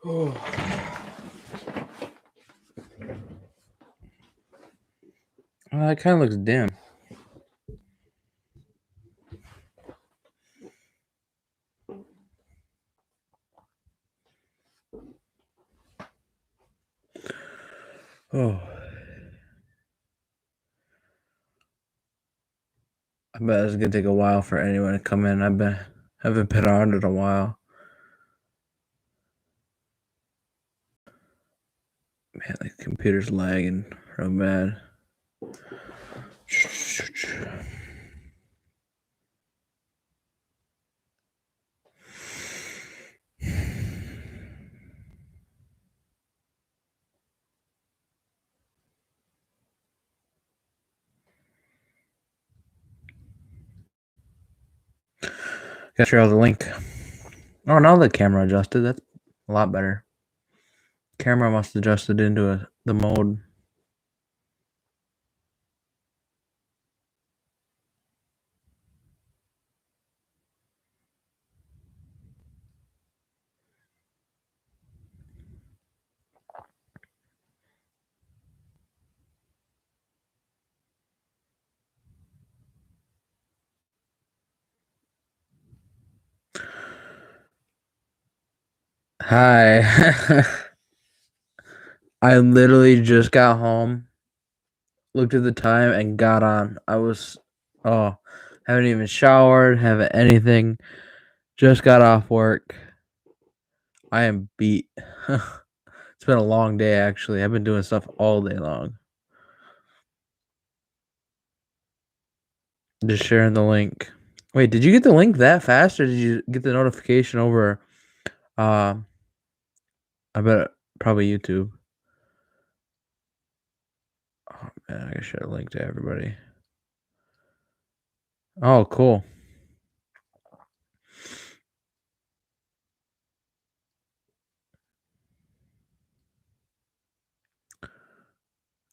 Oh. Well, that kind of looks dim. Oh. I bet it's gonna take a while for anyone to come in. Haven't been on in a while. Man, the computer's lagging real bad. Gotta share out the link. Oh, now the camera adjusted. That's a lot better. Camera must have adjusted into the mode. Hi. I literally just got home, looked at the time, and got on. Haven't even showered, haven't anything. Just got off work. I am beat. It's been a long day, actually. I've been doing stuff all day long. Just sharing the link. Wait, did you get the link that fast, or did you get the notification over? I bet probably YouTube. Oh man, I gotta share a link to everybody. Oh, cool.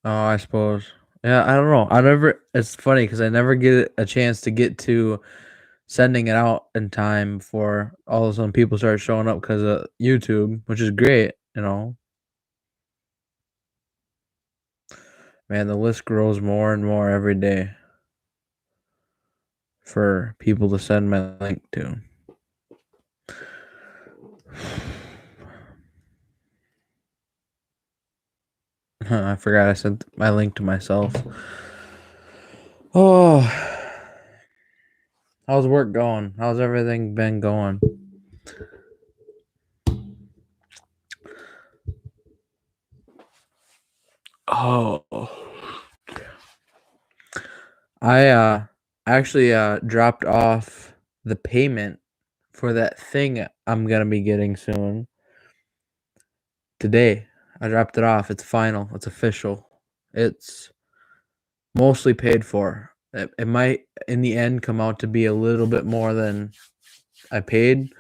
Oh, I suppose. Yeah, I don't know. It's funny because I never get a chance to get to sending it out in time before all of a sudden people start showing up because of YouTube, which is great, you know. Man, the list grows more and more every day for people to send my link to. I forgot I sent my link to myself. Oh, how's work going? How's everything been going? Oh, I actually dropped off the payment for that thing I'm gonna be getting soon. Today, I dropped it off. It's final. It's official. It's mostly paid for. It might, in the end, come out to be a little bit more than I paid,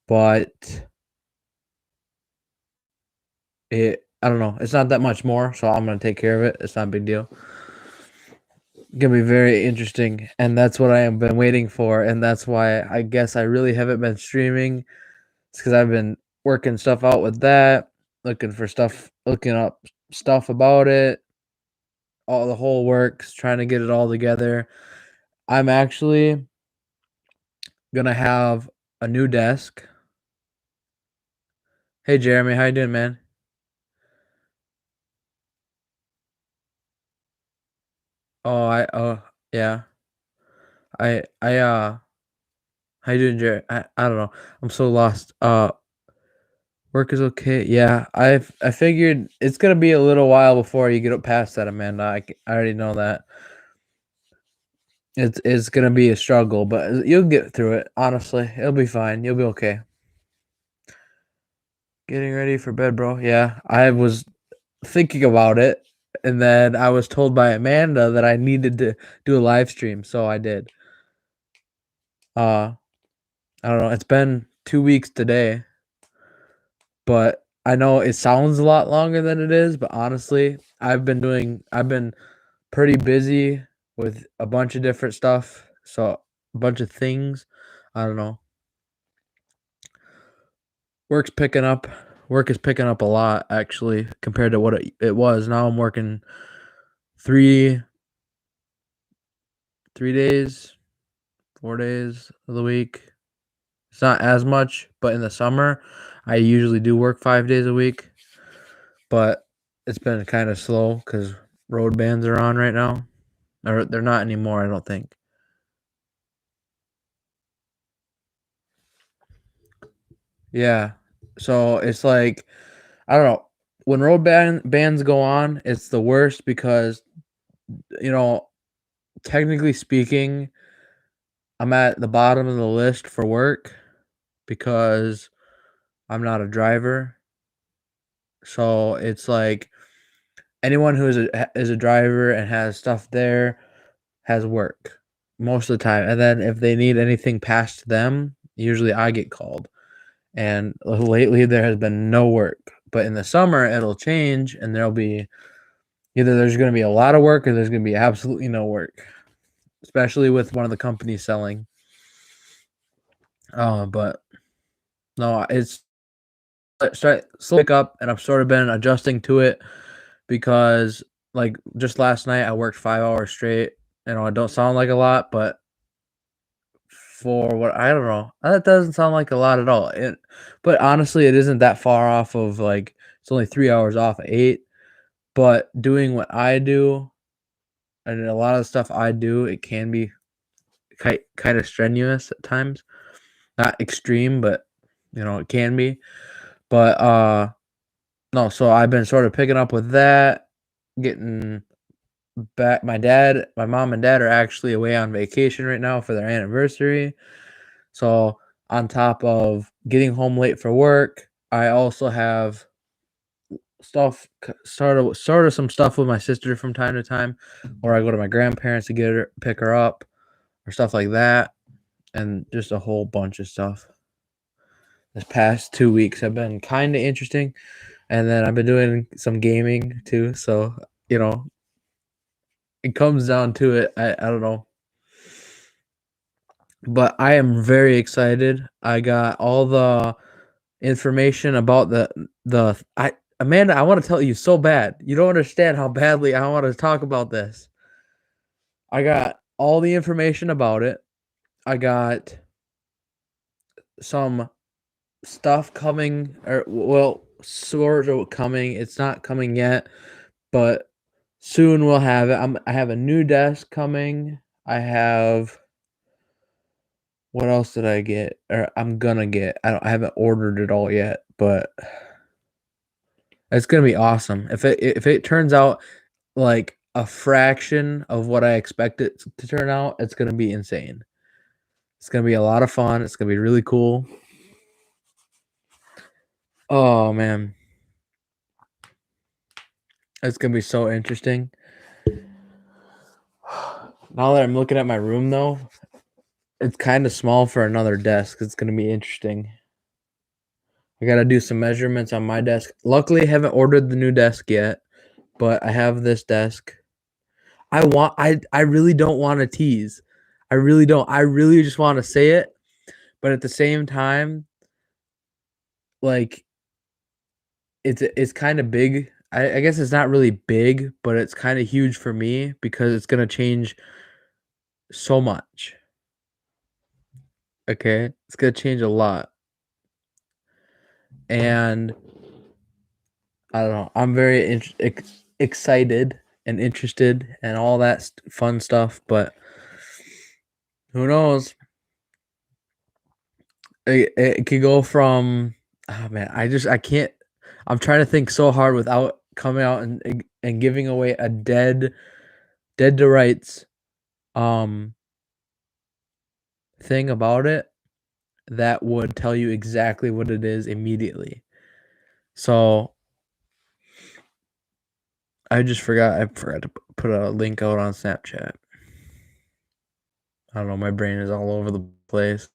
but I don't know. It's not that much more, so I'm gonna take care of it. It's not a big deal. Gonna be very interesting, and that's what I have been waiting for, and that's why I guess I really haven't been streaming. It's because I've been working stuff out with that, looking up stuff about it, all the whole works, trying to get it all together. I'm actually gonna have a new desk. Hey Jeremy, how you doing, man? Yeah. How you doing, Jerry? I don't know. I'm so lost. Work is okay. Yeah, I figured it's gonna be a little while before you get up past that, Amanda. I already know that. It's gonna be a struggle, but you'll get through it. Honestly, it'll be fine. You'll be okay. Getting ready for bed, bro. Yeah, I was thinking about it, and then I was told by Amanda that I needed to do a live stream, so I did. I don't know. It's been 2 weeks today, but I know it sounds a lot longer than it is. But honestly, I've been pretty busy with a bunch of different stuff, so a bunch of things. I don't know. Work's picking up. Work is picking up a lot actually compared to what it was. Now I'm working 3 days, 4 days of the week. It's not as much, but in the summer, I usually do work 5 days a week. But it's been kind of slow because road bans are on right now. Or they're not anymore, I don't think. Yeah. So it's like, I don't know. When road bans go on, it's the worst because, you know, technically speaking, I'm at the bottom of the list for work because I'm not a driver. So it's like anyone who is a driver and has stuff there has work most of the time. And then if they need anything past them, usually I get called. And lately there has been no work. But in the summer it'll change and there'll be either there's going to be a lot of work or there's going to be absolutely no work, especially with one of the companies selling. But no, it's start slow up, and I've sort of been adjusting to it because, like, just last night I worked 5 hours straight. You know, it don't sound like a lot, but for what I don't know, that doesn't sound like a lot at all. But honestly, it isn't that far off of like it's only 3 hours off of 8. But doing what I do and a lot of the stuff I do, it can be kind of strenuous at times. Not extreme, but it can be. But no, so I've been sort of picking up with that, getting back. My mom and dad are actually away on vacation right now for their anniversary. So on top of getting home late for work, I also have stuff sort of some stuff with my sister from time to time, or I go to my grandparents to pick her up or stuff like that, and just a whole bunch of stuff. This past 2 weeks have been kind of interesting, and then I've been doing some gaming too. So it comes down to it. I don't know, but I am very excited. I got all the information about the I Amanda, I want to tell you so bad. You don't understand how badly I want to talk about this. I got all the information about it. I got some stuff coming, or well, sort of coming. It's not coming yet, but soon we'll have it. I have a new desk coming. I have what else did I get? Or I'm gonna get. I haven't ordered it all yet, but it's gonna be awesome. If it turns out like a fraction of what I expect it to turn out, it's gonna be insane. It's gonna be a lot of fun. It's gonna be really cool. Oh man, it's gonna be so interesting. Now that I'm looking at my room though, it's kind of small for another desk. It's gonna be interesting. I gotta do some measurements on my desk. Luckily, I haven't ordered the new desk yet, but I have this desk. I really don't want to tease. I really don't. I really just want to say it, but at the same time, like it's kind of big. I guess it's not really big, but it's kind of huge for me because it's gonna change so much. Okay, it's gonna change a lot, and I don't know. I'm very excited and interested and all that fun stuff, but who knows? It could go from oh man, I can't. I'm trying to think so hard without coming out and giving away a dead to rights um thing about it that would tell you exactly what it is immediately. So I forgot to put a link out on Snapchat. I don't know, my brain is all over the place.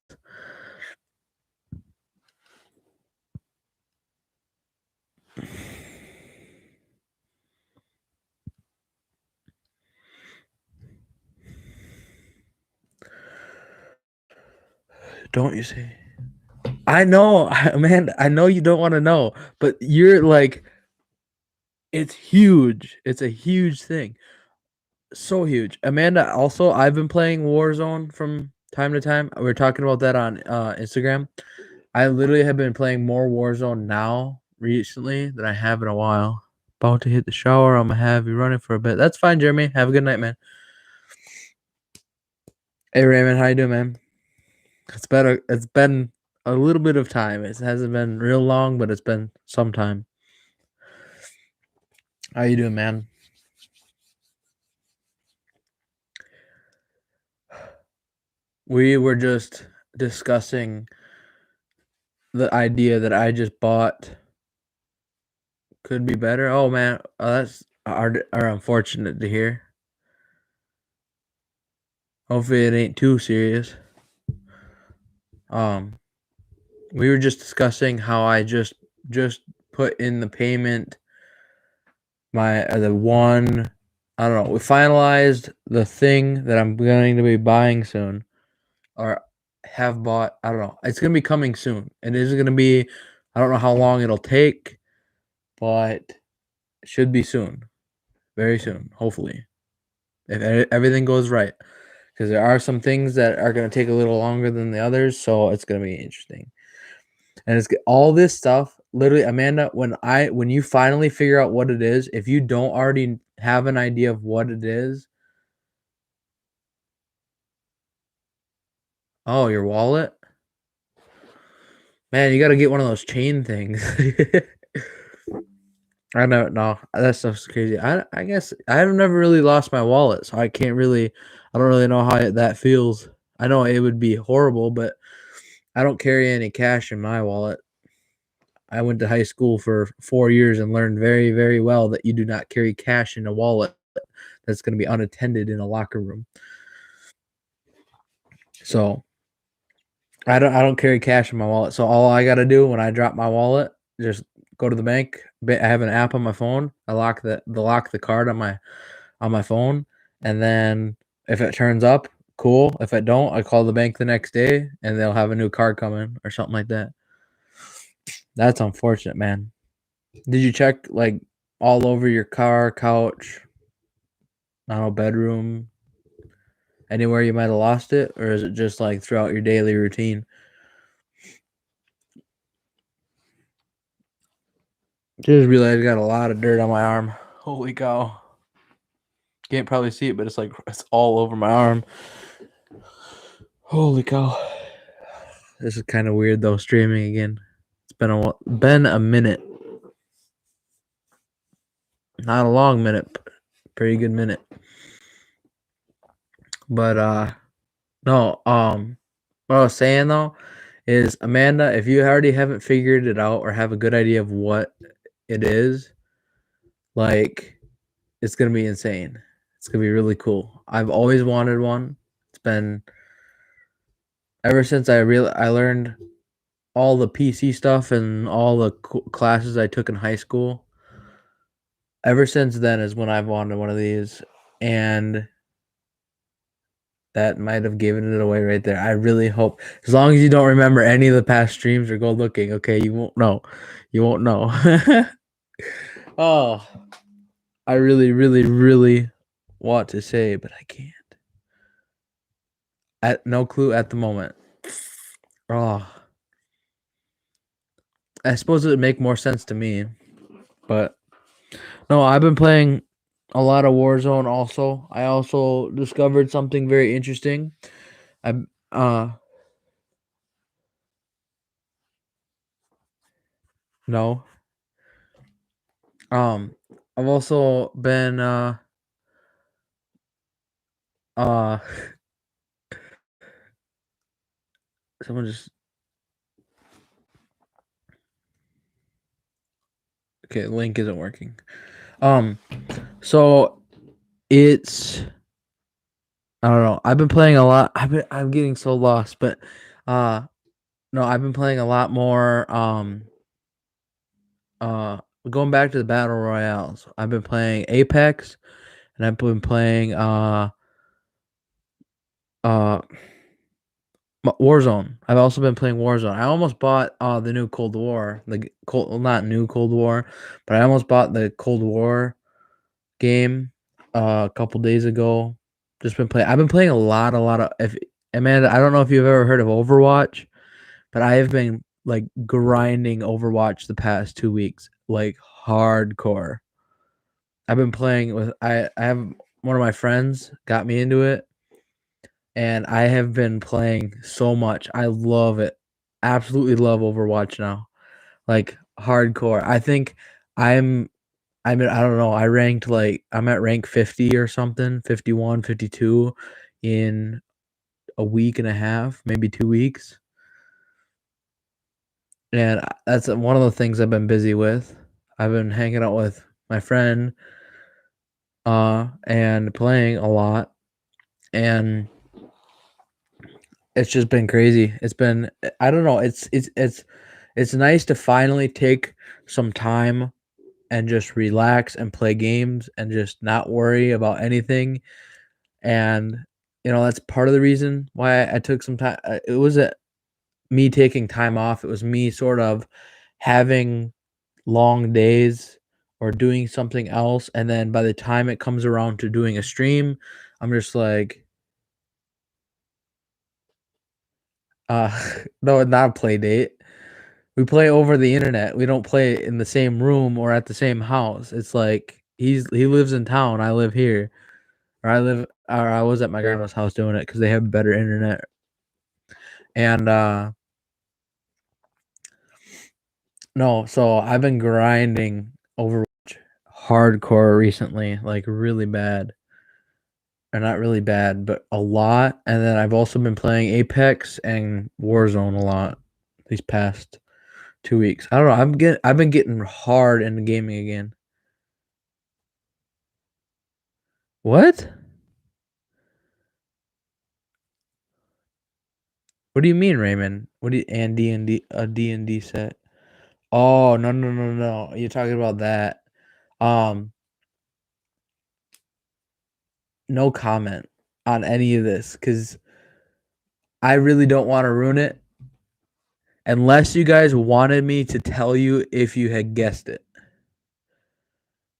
Don't you see? I know, man. I know you don't want to know, but you're like, it's huge. It's a huge thing. So huge. Amanda, also, I've been playing Warzone from time to time. We are talking about that on Instagram. I literally have been playing more Warzone now recently than I have in a while. About to hit the shower. I'm gonna have you running for a bit. That's fine, Jeremy. Have a good night, man. Hey Raymond, how you doing, man? It's been a little bit of time. It hasn't been real long, but it's been some time. How you doing, man? We were just discussing the idea that I just bought could be better. Oh man, that's are unfortunate to hear. Hopefully it ain't too serious. Um, we were just discussing how I just put in the payment. The one, I don't know. We finalized the thing that I'm going to be buying soon, or have bought. I don't know. It's gonna be coming soon. It is gonna be. I don't know how long it'll take, but it should be soon, very soon, hopefully, if everything goes right. Because there are some things that are gonna take a little longer than the others, so it's gonna be interesting. And it's all this stuff. Literally, Amanda, when you finally figure out what it is, if you don't already have an idea of what it is, oh, your wallet, man, you got to get one of those chain things. I don't know. That stuff's crazy. I guess I've never really lost my wallet, so I can't really. I don't really know how that feels. I know it would be horrible, but I don't carry any cash in my wallet. I went to high school for 4 years and learned very, very well that you do not carry cash in a wallet that's going to be unattended in a locker room. So I don't carry cash in my wallet. So all I got to do when I drop my wallet, just go to the bank. I have an app on my phone. I lock the card on my phone, and then if it turns up, cool. If it don't, I call the bank the next day, and they'll have a new card coming or something like that. That's unfortunate, man. Did you check like all over your car, couch, I don't know, bedroom, anywhere you might have lost it, or is it just like throughout your daily routine? Just realized I got a lot of dirt on my arm. Holy cow. Can't probably see it, but it's like it's all over my arm. Holy cow. This is kind of weird though, streaming again. It's been a minute. Not a long minute, but pretty good minute. But no, what I was saying though is, Amanda, if you already haven't figured it out or have a good idea of what it is, like, it's gonna be insane. It's gonna be really cool. I've always wanted one. It's been ever since I learned all the PC stuff and all the classes I took in high school. Ever since then is when I've wanted one of these, and that might have given it away right there. I really hope, as long as you don't remember any of the past streams or go looking, okay, you won't know. You won't know. Oh, I really, really, really want to say, but I can't. No clue at the moment. Oh, I suppose it would make more sense to me, but no, I've been playing a lot of Warzone also. I also discovered something very interesting. I no. I've also been uh someone just okay, link isn't working. So it's I don't know. I've been playing a lot. I'm getting so lost, but uh no, I've been playing a lot more uh going back to the battle royales. I've been playing Apex, and I've been playing uh Warzone. I've also been playing Warzone. I almost bought the new Cold War, well, not new Cold War, but I almost bought the Cold War game a couple days ago. Just been playing. I've been playing a lot of. If Amanda, I don't know if you've ever heard of Overwatch, but I have been like grinding Overwatch the past 2 weeks, like hardcore. I've been playing with. I have one of my friends got me into it, and I have been playing so much. I love it. Absolutely love Overwatch now. Like hardcore. I think I'm I mean, I don't know. I'm at rank 50 or something, 51, 52 in a week and a half, maybe 2 weeks. And that's one of the things I've been busy with. I've been hanging out with my friend and playing a lot, and it's just been crazy. It's been I don't know, it's nice to finally take some time and just relax and play games and just not worry about anything. And that's part of the reason why I took some time. It wasn't me taking time off. It was me sort of having long days or doing something else, and then by the time it comes around to doing a stream, I'm just like, uh, no, not a play date. We play over the internet. We don't play in the same room or at the same house. It's like he lives in town, I live here, or I was at my grandma's house doing it because they have better internet. And no, so I've been grinding Overwatch hardcore recently, like really bad. Or not really bad, but a lot. And then I've also been playing Apex and Warzone a lot these past 2 weeks. I don't know. I've been getting hard into gaming again. What? What do you mean, Raymond? What do you and D&D a D&D set? Oh, no. You're talking about that. Um, no comment on any of this cuz I really don't want to ruin it unless you guys wanted me to tell you if you had guessed it.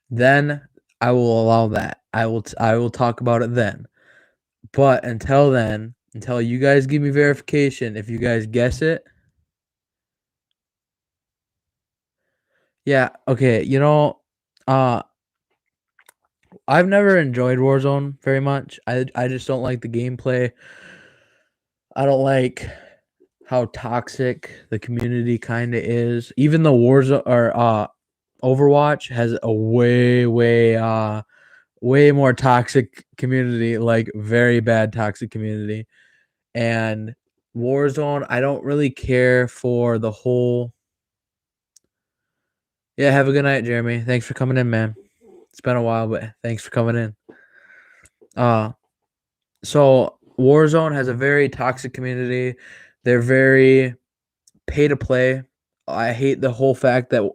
Then I will allow that. I will talk about it then. But until then, until you guys give me verification, if you guys guess it, yeah, okay. Uh, I've never enjoyed Warzone very much. I just don't like the gameplay. I don't like how toxic the community kind of is. Even though Warzone or Overwatch has a way more toxic community, like very bad toxic community. And Warzone, I don't really care for the whole. Yeah, have a good night, Jeremy. Thanks for coming in, man. It's been a while, but thanks for coming in. Uh, so Warzone has a very toxic community. They're very pay to play. I hate the whole fact that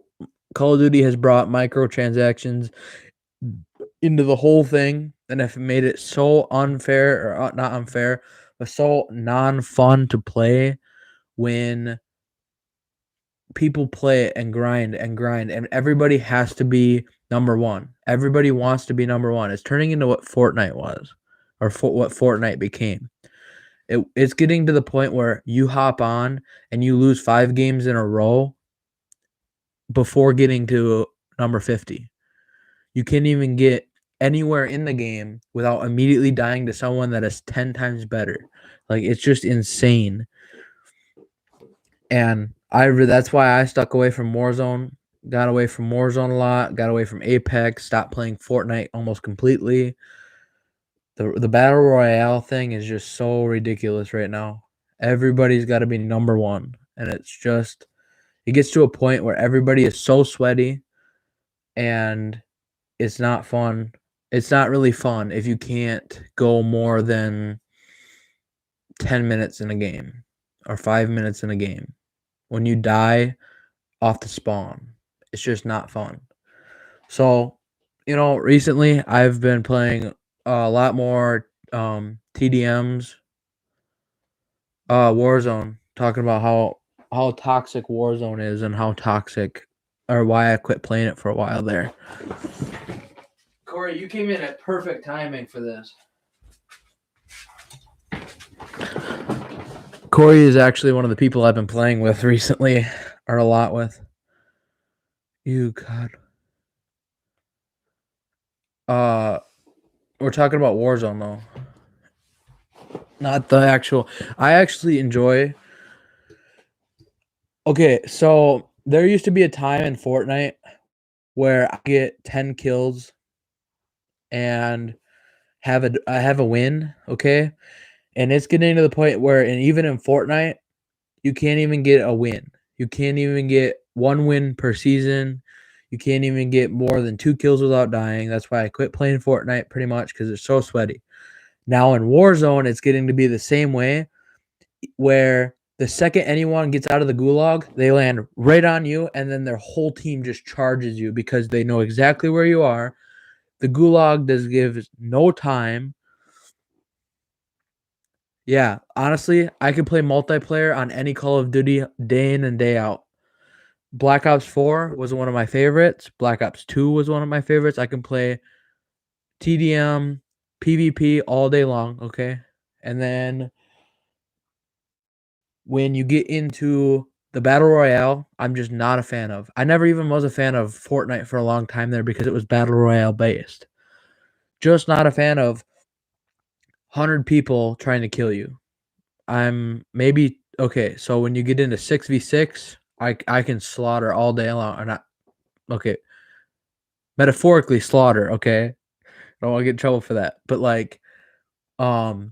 Call of Duty has brought microtransactions into the whole thing and have made it so unfair, or not unfair, but so non-fun to play when people play it and grind and everybody has to be number one. Everybody wants to be number one. It's turning into what Fortnite was, or what Fortnite became. It's getting to the point where you hop on and you lose 5 games in a row before getting to number 50. You can't even get anywhere in the game without immediately dying to someone that is 10 times better. Like, it's just insane. And that's why I stuck away from Warzone. Got away from Warzone a lot. Got away from Apex. Stopped playing Fortnite almost completely. The battle royale thing is just so ridiculous right now. Everybody's got to be number one, and it gets to a point where everybody is so sweaty, and it's not fun. It's not really fun if you can't go more than 10 minutes in a game or 5 minutes in a game. When you die off the spawn, it's just not fun. So, recently I've been playing a lot more TDMs, Warzone. Talking about how toxic Warzone is and how toxic, or why I quit playing it for a while there. Corey, you came in at perfect timing for this. Corey is actually one of the people I've been playing with recently, or a lot with. You God. We're talking about Warzone though. Not the actual. I actually enjoy. Okay, so there used to be a time in Fortnite where I get 10 kills and I have a win, okay? And it's getting to the point where, and even in Fortnite, you can't even get a win. You can't even get one win per season. You can't even get more than 2 kills without dying. That's why I quit playing Fortnite pretty much, because it's so sweaty. Now in Warzone, it's getting to be the same way, where the second anyone gets out of the gulag, they land right on you, and then their whole team just charges you because they know exactly where you are. The gulag does give no time. Yeah, honestly, I could play multiplayer on any Call of Duty day in and day out. Black Ops 4 was one of my favorites. Black Ops 2 was one of my favorites. I can play TDM, PvP all day long, okay? And then when you get into the Battle Royale, I'm just not a fan of. I never even was a fan of Fortnite for a long time there because it was Battle Royale based. Just not a fan of 100 people trying to kill you. I'm maybe okay. So when you get into 6v6, I can slaughter all day long. Or not okay. Metaphorically slaughter. Okay, I don't want to get in trouble for that. But like, oh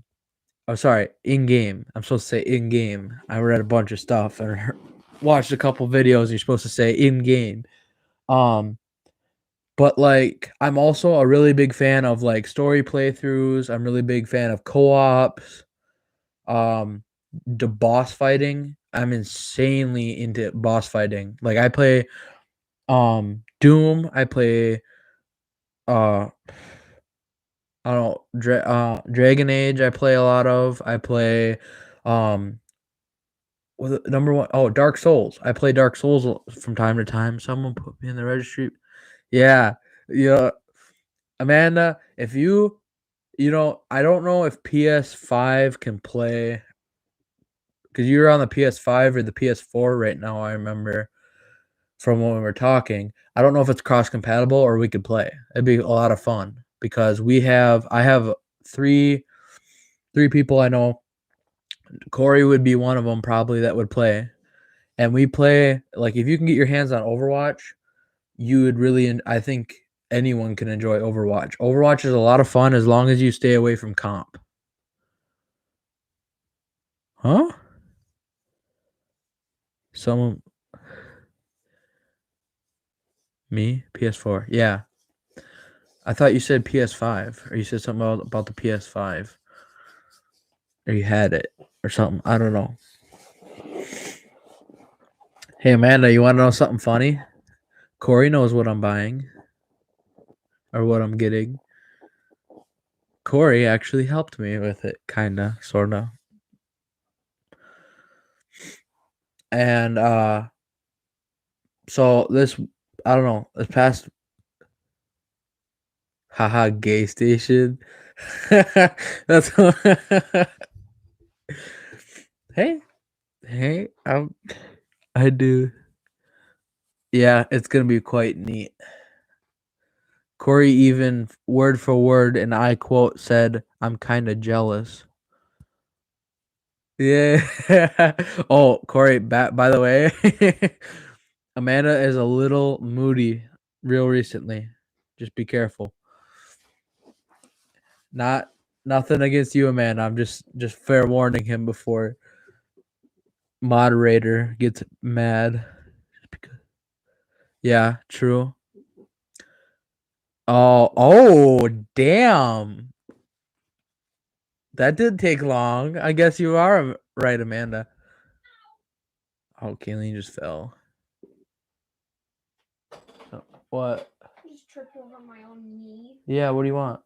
sorry, in game. I'm supposed to say in game. I read a bunch of stuff and watched a couple videos. And you're supposed to say in game. Um, but like, I'm also a really big fan of like story playthroughs. I'm really big fan of co-ops. Um, the boss fighting. I'm insanely into boss fighting. Like I play Doom, I play uh I don't know, Dragon Age I play a lot of. I play um was it number one? Oh, Dark Souls. I play Dark Souls from time to time. Someone put me in the registry. Yeah. Yeah. Amanda, if I don't know if PS5 can play, because you're on the PS5 or the PS4 right now, I remember from when we were talking. I don't know if it's cross compatible or we could play. It'd be a lot of fun because I have three people I know. Corey would be one of them probably that would play. And we play, like, if you can get your hands on Overwatch, you would really I think anyone can enjoy Overwatch. Overwatch is a lot of fun as long as you stay away from comp. Huh? Someone Me? PS4. Yeah. I thought you said PS5 or you said something about the PS5 or you had it or something. I don't know. Hey Amanda, you want to know something funny? Corey knows what I'm buying or what I'm getting. Corey actually helped me with it, kinda, sorta. And so this, I don't know, this past, haha, gay station. That's hey, hey, I do. Yeah, it's gonna be quite neat. Corey even word for word, and I quote said, "I'm kind of jealous." Yeah. Oh, Corey, by the way, Amanda is a little moody real recently. Just be careful. Not Nothing against you, Amanda. I'm just fair warning him before moderator gets mad. Yeah, true. Oh, damn. That did take long. I guess you are right, Amanda. Oh, Kayleen just fell. What? I just tripped over my own knee. Yeah, what do you want?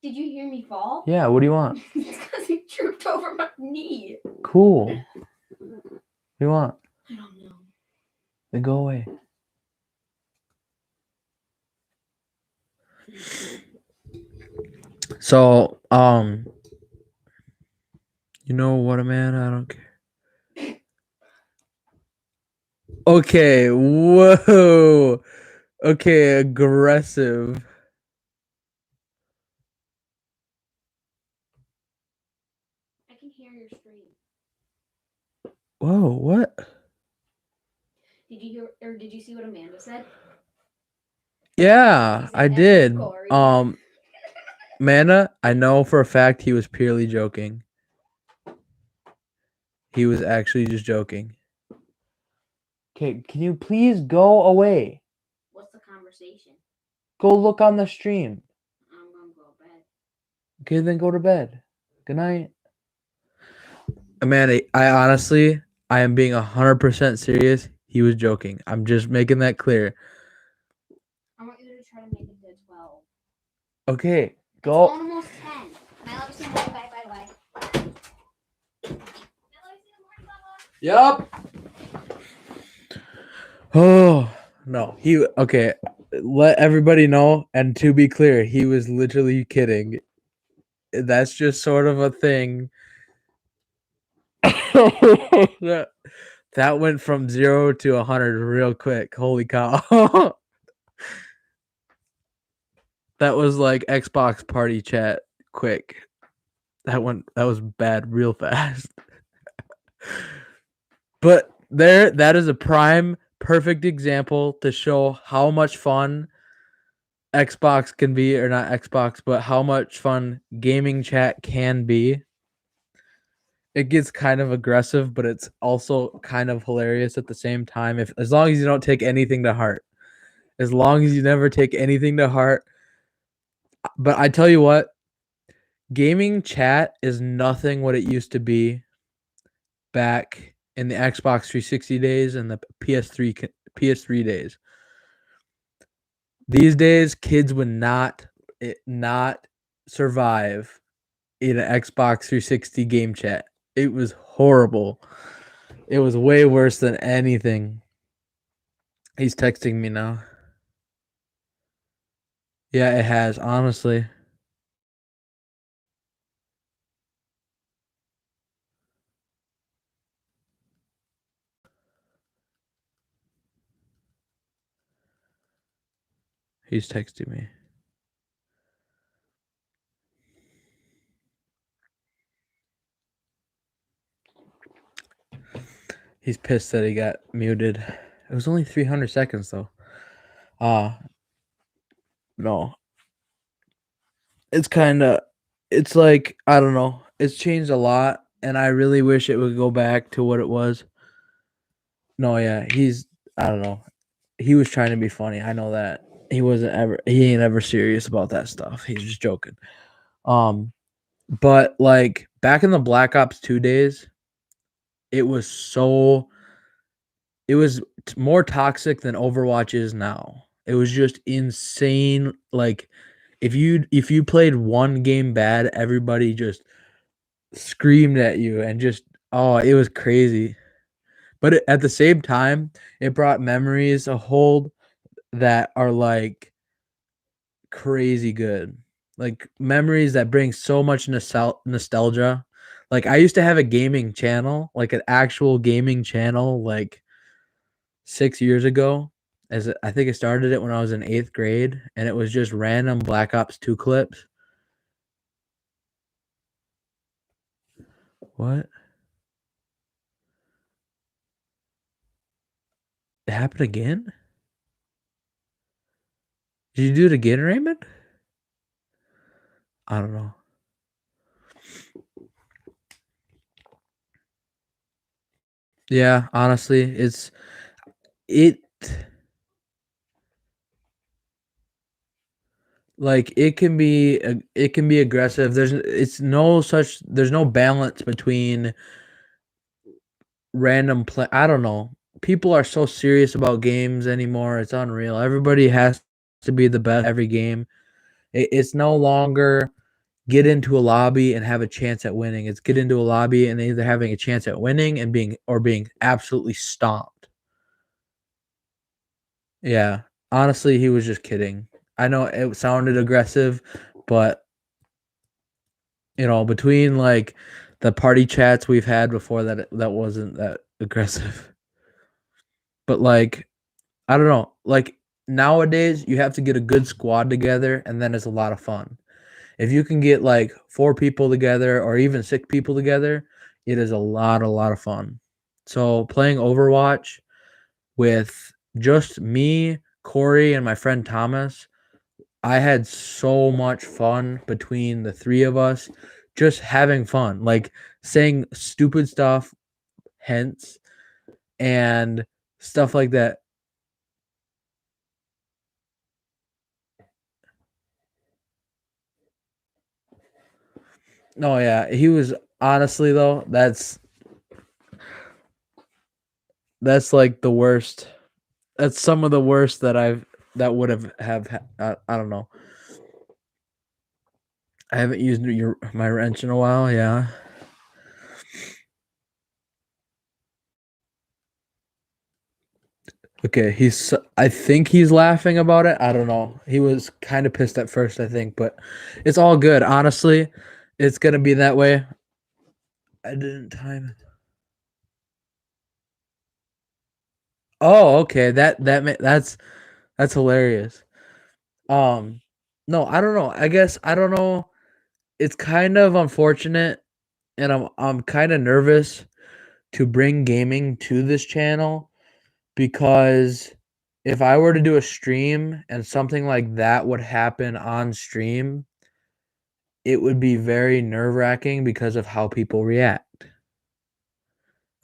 Did you hear me fall? Yeah, what do you want? It's because he tripped over my knee. Cool. What do you want? I don't know. Then go away. So, you know what, man? I don't care. Okay, whoa. Okay, aggressive. I can hear your stream. Whoa, what? Did you hear or did you see what Amanda said? Yeah, I did. Corey. Amanda, I know for a fact he was purely joking. He was actually just joking. Okay, can you please go away? What's the conversation? Go look on the stream. I'm gonna go to bed. Okay, then go to bed. Good night. Amanda, I honestly, I am being 100% serious. He was joking. I'm just making that clear. I want you to try to make it to 12. Okay, go. It's almost 10. And I love you so much. Bye, bye, bye. Yup. Oh, no. Okay. Let everybody know. And to be clear, he was literally kidding. That's just sort of a thing. that went from 0 to 100 real quick. Holy cow. That was like Xbox party chat quick. That was bad real fast. But that is a prime perfect example to show how much fun Xbox can be, or not Xbox, but how much fun gaming chat can be. It gets kind of aggressive, but it's also kind of hilarious at the same time. As long as you don't take anything to heart. As long as you never take anything to heart. But I tell you what, gaming chat is nothing what it used to be back in the Xbox 360 days and the PS3 days. These days, kids would not survive in an Xbox 360 game chat. It was horrible. It was way worse than anything. He's texting me now. Yeah, it has, honestly. He's texting me. He's pissed that he got muted. It was only 300 seconds, though. No. It's like, I don't know. It's changed a lot, and I really wish it would go back to what it was. No, yeah, I don't know. He was trying to be funny. I know that. He ain't ever serious about that stuff. He's just joking. But like back in the Black Ops 2 days, it was more toxic than Overwatch is now. It was just insane. Like if you played one game bad, everybody just screamed at you and just it was crazy. But at the same time, it brought memories a hold that are like crazy good. Like memories that bring so much nostalgia. Like I used to have a gaming channel, like an actual gaming channel like 6 years ago. I think I started it when I was in 8th grade, and it was just random Black Ops 2 clips. What? It happened again? Did you do it again, Raymond? I don't know. Yeah, honestly, like it can be aggressive. There's no balance between random play. I don't know. People are so serious about games anymore. It's unreal. Everybody has to be the best every game. It's no longer get into a lobby and have a chance at winning. It's get into a lobby and either having a chance at winning and being absolutely stomped. Yeah. Honestly, he was just kidding. I know it sounded aggressive, but between like the party chats we've had before that wasn't that aggressive. But like I don't know, like nowadays you have to get a good squad together and then it's a lot of fun. If you can get like 4 people together or even 6 people together, it is a lot of fun. So playing Overwatch with just me, Corey, and my friend Thomas, I had so much fun between the 3 of us, just having fun, like saying stupid stuff, hence, and stuff like that. No, yeah, he was honestly though, that's like the worst. That's some of the worst that would have I don't know. I haven't used my wrench in a while, yeah. Okay, I think he's laughing about it. I don't know. He was kind of pissed at first, I think, but it's all good. Honestly, it's going to be that way. I didn't time it. Oh, okay. That's hilarious. Um no, I don't know. I guess I don't know. It's kind of unfortunate and I'm kind of nervous to bring gaming to this channel because if I were to do a stream and something like that would happen on stream, it would be very nerve-wracking because of how people react.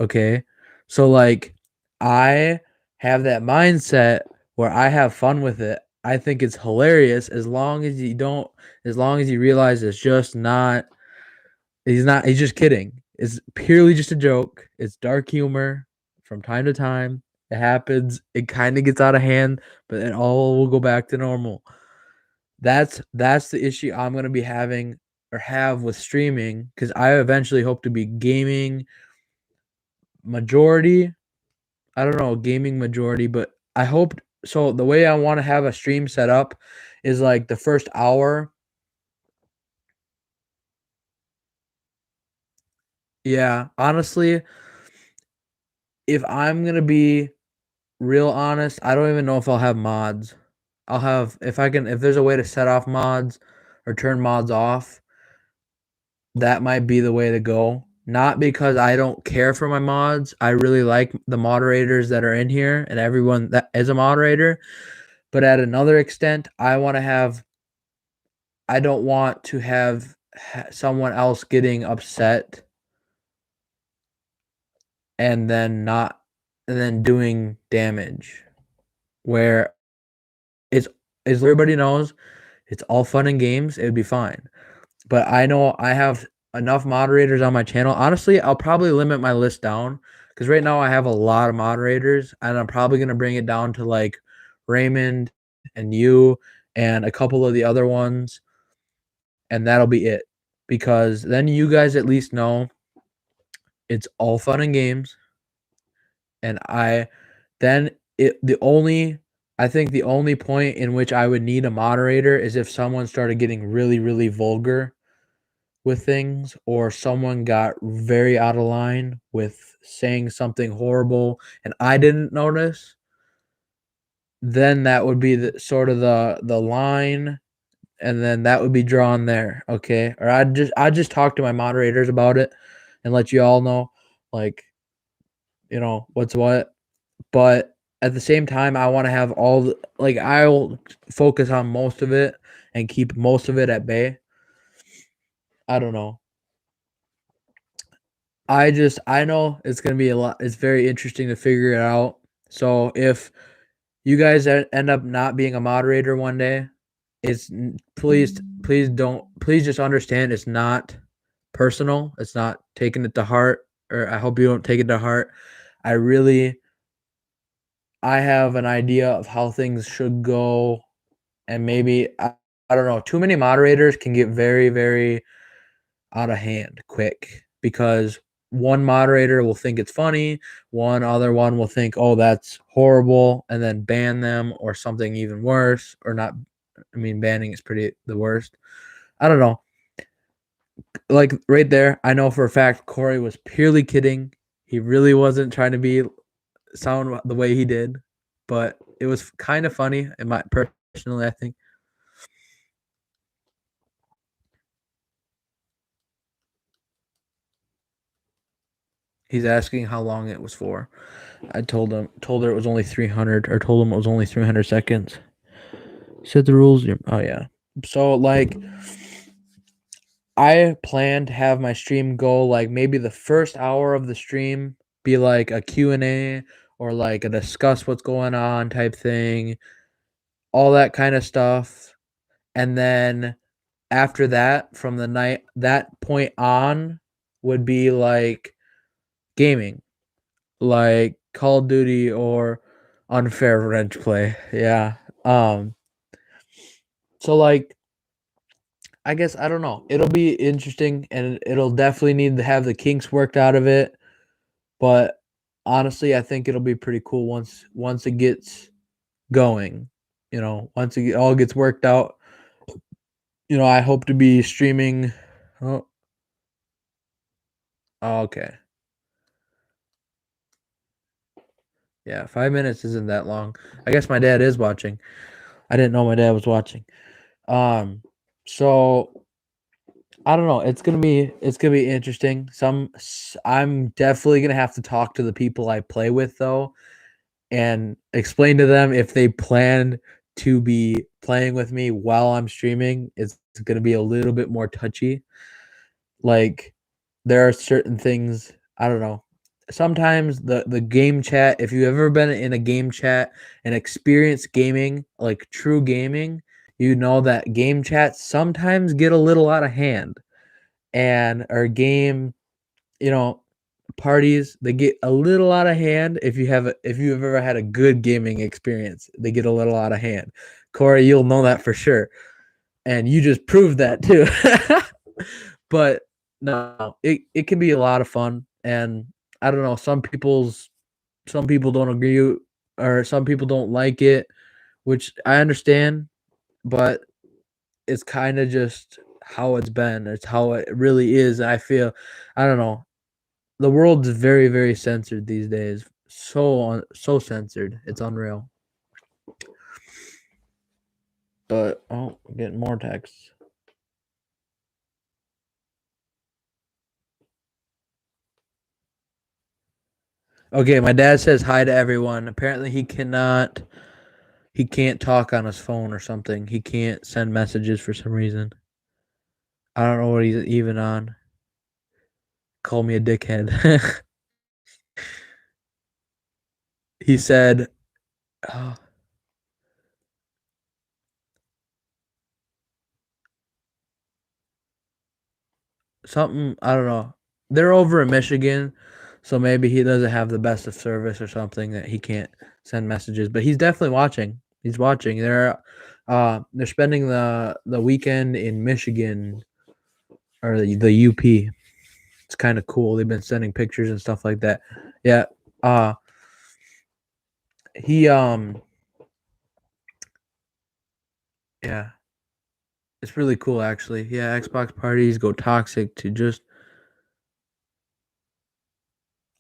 Okay? So like I have that mindset where I have fun with it. I think it's hilarious as long as you realize it's just not he's just kidding. It's purely just a joke. It's dark humor from time to time. It happens. It kind of gets out of hand, but then all will go back to normal. That's the issue I'm going to be having or have with streaming cuz I eventually hope to be gaming majority. I don't know, gaming majority, but I hope so the way I want to have a stream set up is like the first hour. Yeah, honestly, if I'm going to be real honest, I don't even know if I'll have mods. I'll have if there's a way to set off mods or turn mods off, that might be the way to go. Not because I don't care for my mods. I really like the moderators that are in here and everyone that is a moderator. But at another extent, I don't want to have someone else getting upset and then not and then doing damage where it's as everybody knows, it's all fun and games, it would be fine. But I know I have enough moderators on my channel. Honestly, I'll probably limit my list down because right now I have a lot of moderators, and I'm probably gonna bring it down to like Raymond and you and a couple of the other ones, and that'll be it. Because then you guys at least know it's all fun and games, and then it the only I think the only point in which I would need a moderator is if someone started getting really, really vulgar with things or someone got very out of line with saying something horrible and I didn't notice, then that would be the sort of the line and then that would be drawn there, okay? Or I'd just talk to my moderators about it and let you all know like, what's what. But at the same time, I want to have I'll focus on most of it and keep most of it at bay. I don't know. I know it's gonna be a lot. It's very interesting to figure it out. So if you guys end up not being a moderator one day, please just understand it's not personal. It's not taking it to heart, or I hope you don't take it to heart. I have an idea of how things should go, and maybe I don't know. Too many moderators can get very, very out of hand quick because one moderator will think it's funny, one other one will think, oh, that's horrible, and then ban them or something even worse, or not. I mean, banning is pretty the worst. I don't know. Like right there, I know for a fact Corey was purely kidding. He really wasn't trying to be sound the way he did, but it was kind of funny in my personally, I think. He's asking how long it was for. I told her it was only 300, or told him it was only 300 seconds. Set the rules. Oh yeah. So like, I plan to have my stream go like maybe the first hour of the stream be like a Q&A or like a discuss what's going on type thing, all that kind of stuff. And then after that, from the night that point on would be like gaming, like Call of Duty or Unfair Wrench Play. Yeah. So like, I guess I don't know. It'll be interesting, and it'll definitely need to have the kinks worked out of it. But honestly, I think it'll be pretty cool once it gets going. Once it all gets worked out. I hope to be streaming. Oh, okay. Yeah, 5 minutes isn't that long. I guess my dad is watching. I didn't know my dad was watching. So I don't know. It's gonna be interesting. I'm definitely gonna have to talk to the people I play with though, and explain to them if they plan to be playing with me while I'm streaming. It's gonna be a little bit more touchy. Like, there are certain things, I don't know. Sometimes the game chat, if you've ever been in a game chat and experienced gaming, like true gaming, you know that game chats sometimes get a little out of hand. And our game, you know, parties, they get a little out of hand. If you've ever had a good gaming experience, they get a little out of hand. Corey, you'll know that for sure. And you just proved that too. But no, it can be a lot of fun. And I don't know, some people don't agree, or some people don't like it, which I understand, but it's kind of just how it's been. It's how it really is. I feel, I don't know. The world's very, very censored these days. So censored. It's unreal. But oh, I'm getting more texts. Okay, my dad says hi to everyone. Apparently he can't talk on his phone or something. He can't send messages for some reason. I don't know what he's even on. Call me a dickhead. He said, oh, something, I don't know. They're over in Michigan, so maybe he doesn't have the best of service or something that he can't send messages, but he's definitely watching. He's watching. They're spending the weekend in Michigan, or the UP. It's kind of cool. They've been sending pictures and stuff like that. Yeah. He yeah. It's really cool actually. Yeah, Xbox parties go toxic to just,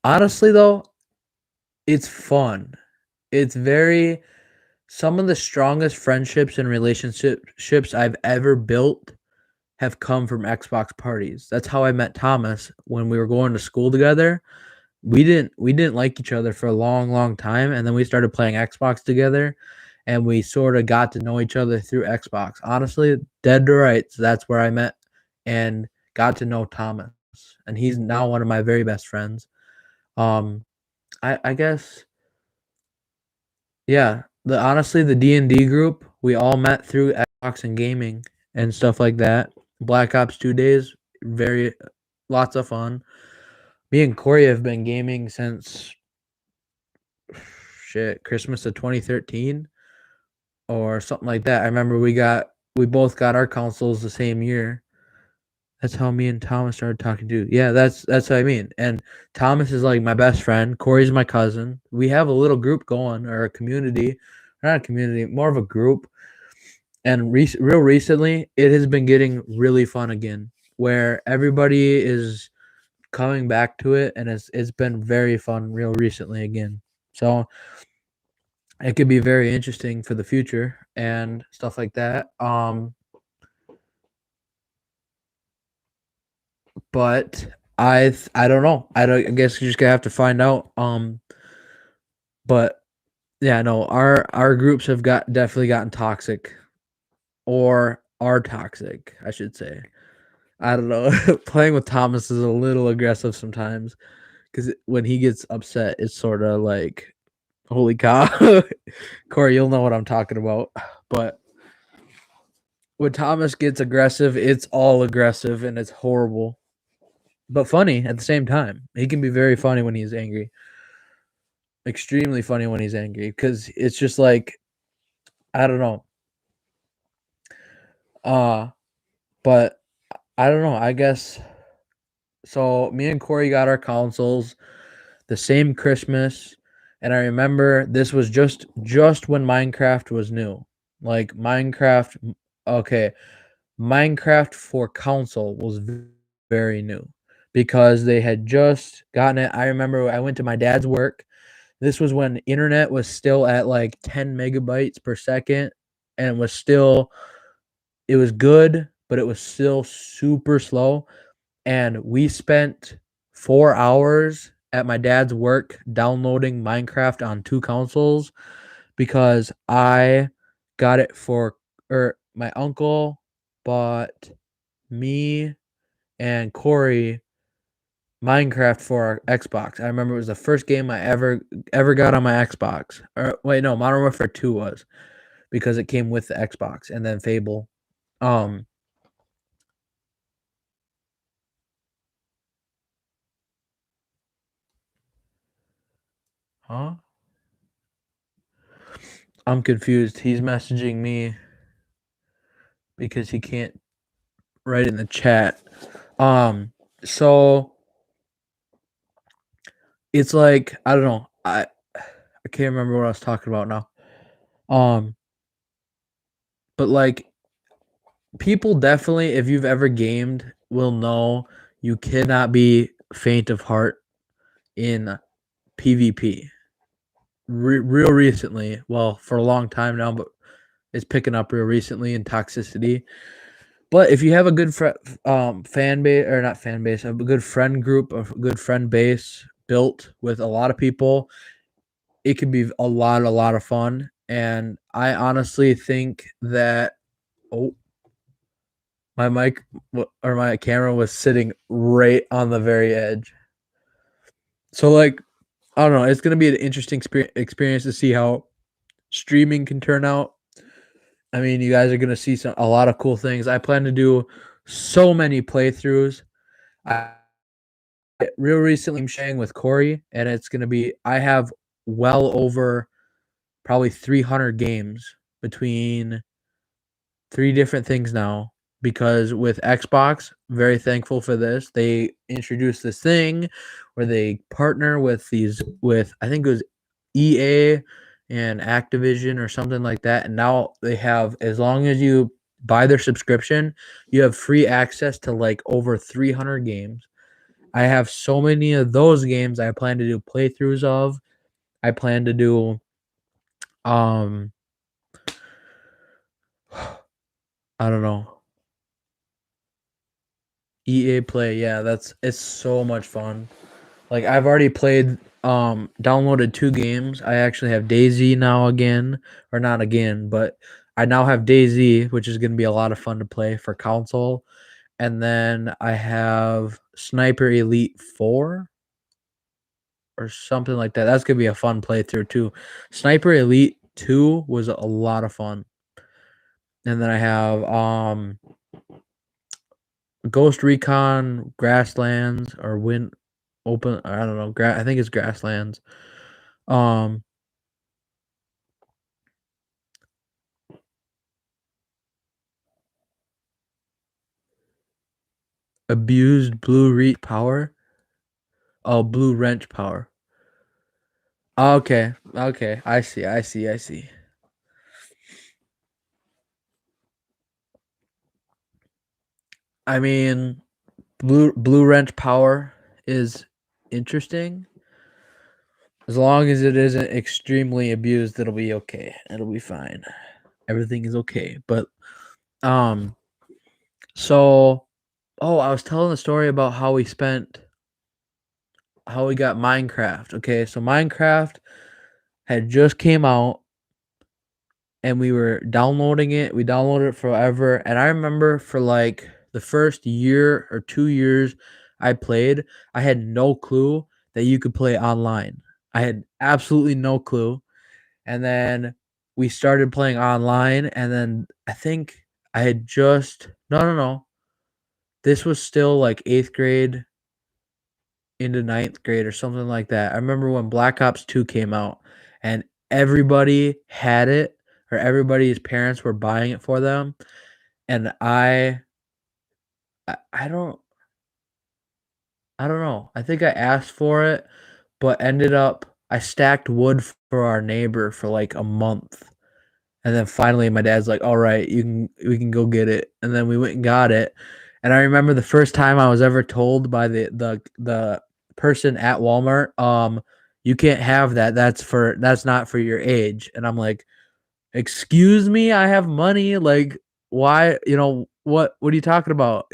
honestly though, it's fun. It's very, some of the strongest friendships and relationships I've ever built have come from Xbox parties. That's how I met Thomas when we were going to school together. We didn't like each other for a long, long time, and then we started playing Xbox together, and we sort of got to know each other through Xbox. Honestly, dead to rights, that's where I met and got to know Thomas, and he's now one of my very best friends. Um, I guess, yeah. The D&D group, we all met through Xbox and gaming and stuff like that. Black Ops 2 days, very lots of fun. Me and Corey have been gaming since shit, Christmas of 2013 or something like that. I remember we got we both got our consoles the same year. That's how me and Thomas started talking too. Yeah, that's what I mean. And Thomas is like my best friend. Corey's my cousin. We have a little group going, or a community, or not a community, more of a group. And real recently, it has been getting really fun again, where everybody is coming back to it, and it's been very fun real recently again. So it could be very interesting for the future and stuff like that. But I don't know. I guess you're just gonna have to find out. But yeah, no, our groups have definitely gotten toxic, or are toxic, I should say. I don't know. Playing with Thomas is a little aggressive sometimes, because when he gets upset, it's sort of like, holy cow. Corey, you'll know what I'm talking about. But when Thomas gets aggressive, it's all aggressive and it's horrible, but funny at the same time. He can be very funny when he's angry. Extremely funny when he's angry, because it's just like, I don't know. But I don't know. I guess so. Me and Corey got our consoles the same Christmas, and I remember this was just when Minecraft was new. Like Minecraft, okay, Minecraft for console was very new, because they had just gotten it. I remember I went to my dad's work. This was when internet was still at like 10 megabytes per second, and it was good, but it was still super slow. And we spent 4 hours at my dad's work downloading Minecraft on 2 consoles, because I got it or my uncle bought me and Corey Minecraft for our Xbox. I remember it was the first game I ever got on my Xbox. Or wait, no, Modern Warfare 2 was, because it came with the Xbox, and then Fable. Um huh? I'm confused. He's messaging me because he can't write in the chat. So it's like, I don't know. I can't remember what I was talking about now. But like, people definitely, if you've ever gamed, will know you cannot be faint of heart in PvP. Real recently, well, for a long time now, but it's picking up real recently in toxicity. But if you have a good fan base, or not fan base, a good friend group, a good friend base built with a lot of people, it can be a lot of fun. And I honestly think that, oh, my mic or my camera was sitting right on the very edge. So like, I don't know, it's gonna be an interesting experience to see how streaming can turn out. I mean, you guys are gonna see a lot of cool things. I plan to do so many playthroughs. I real recently I'm sharing with Corey, and it's gonna be, I have well over probably 300 games between 3 different things now, because with Xbox, very thankful for this. They introduced this thing where they partner with I think it was EA and Activision or something like that, and now they have, as long as you buy their subscription, you have free access to like over 300 games. I have so many of those games I plan to do playthroughs of. I plan to do um I don't know. EA Play, yeah, it's so much fun. Like, I've already downloaded 2 games. I actually have DayZ now again, or not again, but I now have DayZ, which is gonna be a lot of fun to play for console. And then I have Sniper Elite 4 or something like that. That's gonna be a fun playthrough too. Sniper Elite 2 was a lot of fun. And then I have Ghost Recon Grasslands, or Win Open, I don't know. I think it's Grasslands. Um, Abused blue reach power? Oh, blue wrench power. Okay. Okay. I see. I mean, blue wrench power is interesting. As long as it isn't extremely abused, it'll be okay. It'll be fine. Everything is okay. But um so I was telling the story about how we got Minecraft. Okay, so Minecraft had just came out and we were downloading it. We downloaded it forever. And I remember for like the first year or 2 years I played, I had no clue that you could play online. I had absolutely no clue. And then we started playing online. And then I think I had just, no. This was still like eighth grade into ninth grade or something like that. I remember when Black Ops 2 came out and everybody had it or everybody's parents were buying it for them. And I don't know. I think I asked for it, but ended up I stacked wood for our neighbor for like a month. And then finally my dad's like, "All right, we can go get it." And then we went and got it. And I remember the first time I was ever told by the person at Walmart, you can't have that. That's not for your age. And I'm like, "Excuse me, I have money. Like, why, what are you talking about,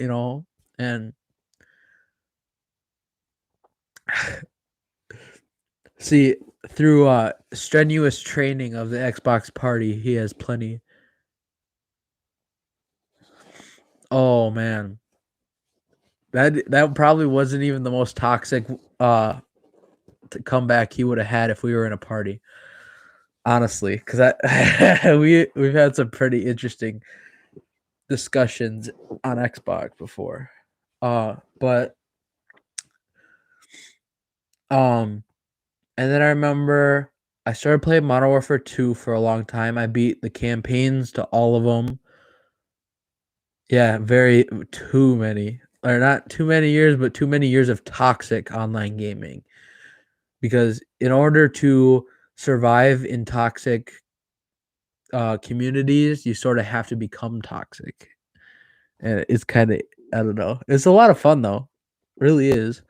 And see, through strenuous training of the Xbox party, he has plenty. Oh man. That probably wasn't even the most toxic comeback he would have had if we were in a party. Honestly, because we've had some pretty interesting discussions on Xbox before. But and then I remember I started playing Modern Warfare 2 for a long time. I beat the campaigns to all of them. Yeah, very too many. Or not too many years, but too many years of toxic online gaming. Because in order to survive in toxic communities, you sort of have to become toxic. And it's kind of, I don't know. It's a lot of fun though. Really is.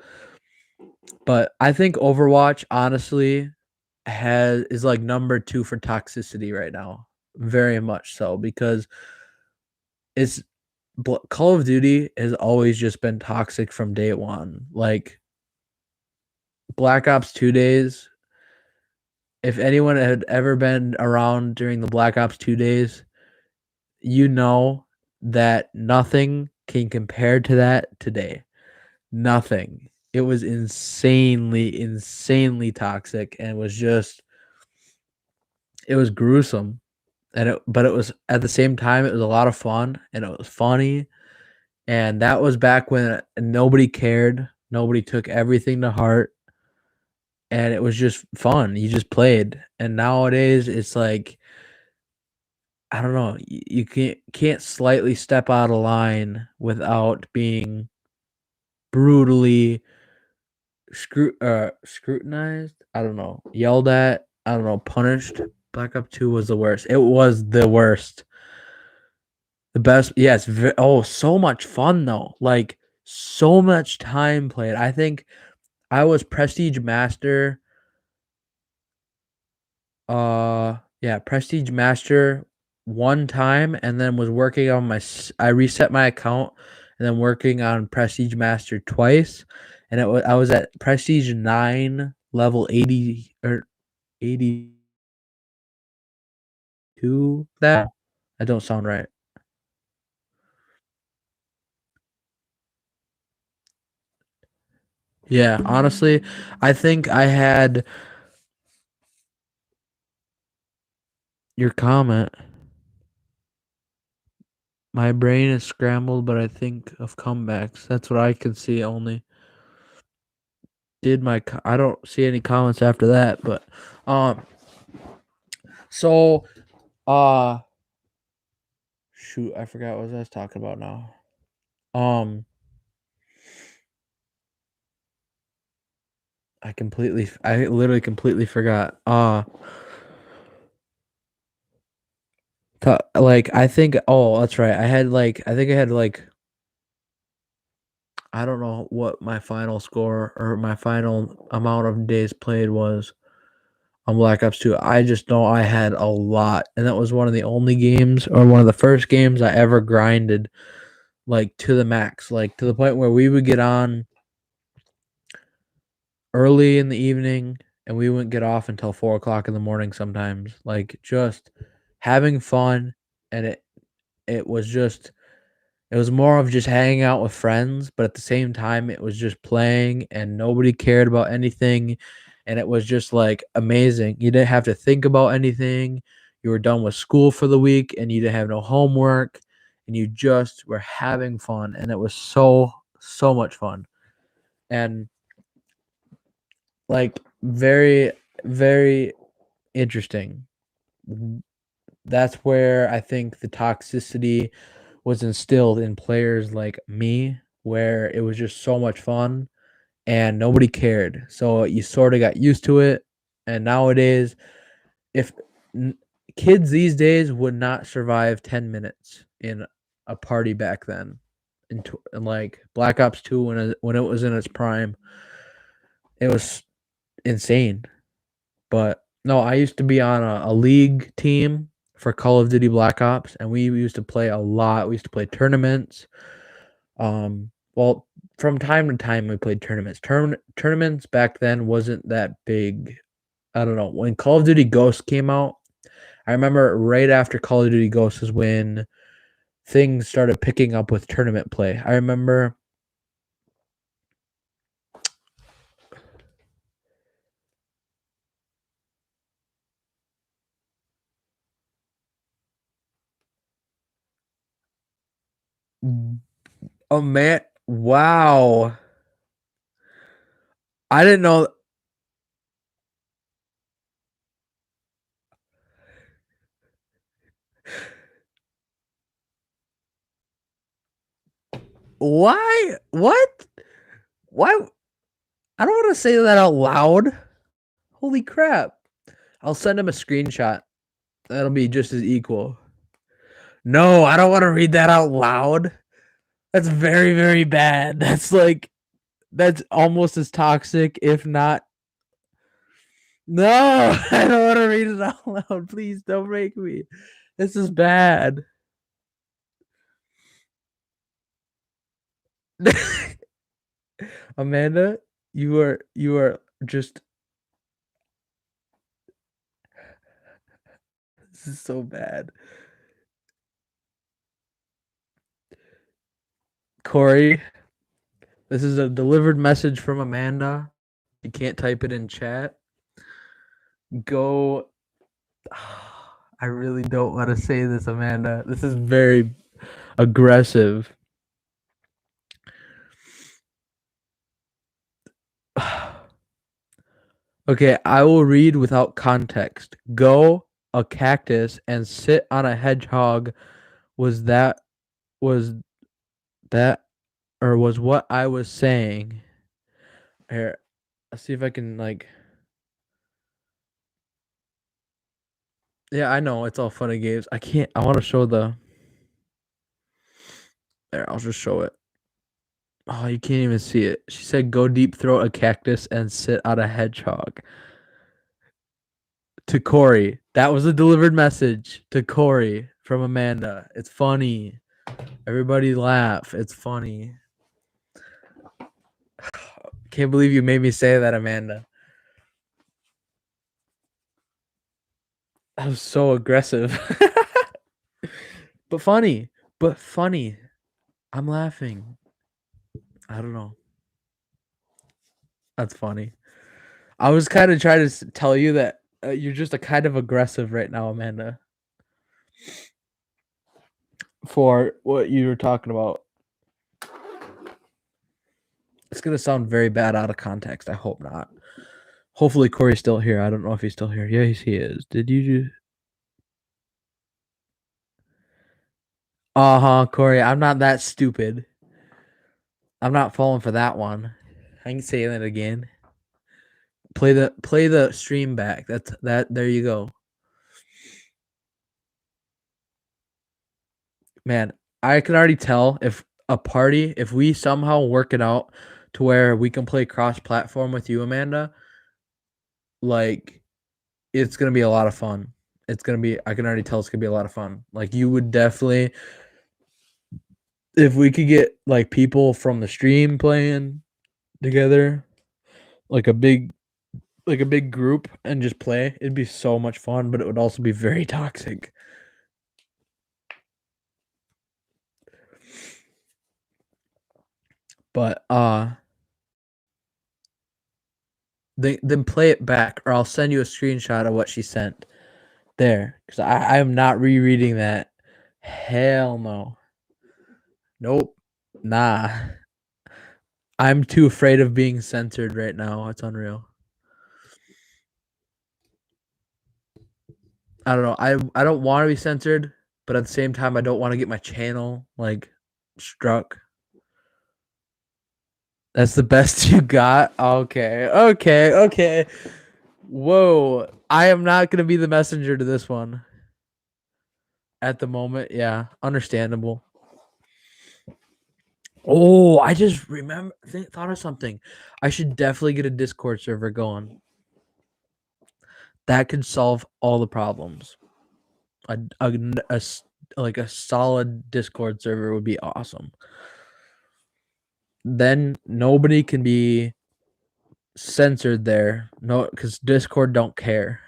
But I think Overwatch honestly is like number 2 for toxicity right now. Very much so because it's Call of Duty has always just been toxic from day one. Like Black Ops 2 days, if anyone had ever been around during the Black Ops 2 days, you know that nothing can compare to that today. Nothing. It was insanely toxic and it was gruesome. But it was at the same time, it was a lot of fun and it was funny. And that was back when nobody cared. Nobody took everything to heart. And it was just fun. You just played. And nowadays it's like I don't know, you can't slightly step out of line without being brutally scrutinized. I don't know, yelled at. I don't know, punished. Black Ops 2 was the worst. It was the worst. The best. Yes. So much fun though. Like so much time played. I think I was Prestige Master. Yeah, Prestige Master one time, and then was working on I reset my account, and then working on Prestige Master twice, and I was at Prestige 9, level 80 or 82. That don't sound right. Yeah, honestly, I think I had your comment. My brain is scrambled, but I think of comebacks. That's what I can see only. I don't see any comments after that, but um so uh shoot, I forgot what I was talking about now. Um I literally completely forgot. Like I think. Oh, that's right. I think I had like. I don't know what my final score or my final amount of days played was on Black Ops 2. I just know I had a lot, and that was one of the only games or one of the first games I ever grinded like to the max, like to the point where we would get on early in the evening and we wouldn't get off until 4 o'clock in the morning sometimes. Like just having fun, and it was just it was more of just hanging out with friends, but at the same time it was just playing and nobody cared about anything, and it was just like amazing. You didn't have to think about anything. You were done with school for the week and you didn't have no homework, and you just were having fun, and it was so much fun. And like very interesting. That's where I think the toxicity was instilled in players like me, where it was just so much fun and nobody cared. So you sort of got used to it. And nowadays, if n- kids these days would not survive 10 minutes in a party back then, in like Black Ops 2 when it was in its prime, it was insane. But no, I used to be on a league team for Call of Duty Black Ops, and we used to play a lot. We used to play tournaments. Well, from time to time we played tournaments. Tournaments back then wasn't that big. I don't know. When Call of Duty Ghosts came out, I remember right after Call of Duty Ghosts is when things started picking up with tournament play. I remember oh man, wow. I didn't know. Why? What? Why? I don't want to say that out loud. Holy crap. I'll send him a screenshot. That'll be just as equal. No, I don't want to read that out loud. That's very bad. That's almost as toxic, if not. No, I don't want to read it out loud. Please don't make me. This is bad. Amanda, you are just this is so bad. Corey, this is a delivered message from Amanda. You can't type it in chat. Go. I really don't want to say this, Amanda. This is very aggressive. Okay, I will read without context. Go a cactus and sit on a hedgehog. Was that was that or was what I was saying? Here, let's see if I can like. Yeah, I know it's all fun and games. I can't. I want to show the. There, I'll just show it. Oh, you can't even see it. She said, "Go deep throat a cactus and sit on a hedgehog." To Corey, that was a delivered message to Corey from Amanda. It's funny. Everybody laugh. It's funny. Can't believe you made me say that, Amanda. That was so aggressive. But funny. But funny. I'm laughing. I don't know. That's funny. I was kind of trying to tell you that you're just a kind of aggressive right now, Amanda, for what you were talking about. It's gonna sound very bad out of context. I hope not. Hopefully Corey's still here. I don't know if he's still here. Yeah, he is. Did you just uh-huh, Corey, I'm not that stupid. I'm not falling for that one. I can say that again. Play the stream back. There you go. Man, I can already tell if we somehow work it out to where we can play cross-platform with you, Amanda, like it's gonna be a lot of fun. It's gonna be I can already tell it's gonna be a lot of fun. Like you would definitely if we could get like people from the stream playing together, like a big group and just play, it'd be so much fun, but it would also be very toxic. But then play it back, or I'll send you a screenshot of what she sent there, because I am not rereading that. Hell no. Nope. Nah. I'm too afraid of being censored right now. It's unreal. I don't know. I don't want to be censored, but at the same time, I don't want to get my channel like struck. That's the best you got? Okay. Whoa. I am not going to be the messenger to this one. At the moment, yeah. Understandable. Oh, I just thought of something. I should definitely get a Discord server going. That could solve all the problems. Like a solid Discord server would be awesome. Then nobody can be censored there. No, because Discord don't care.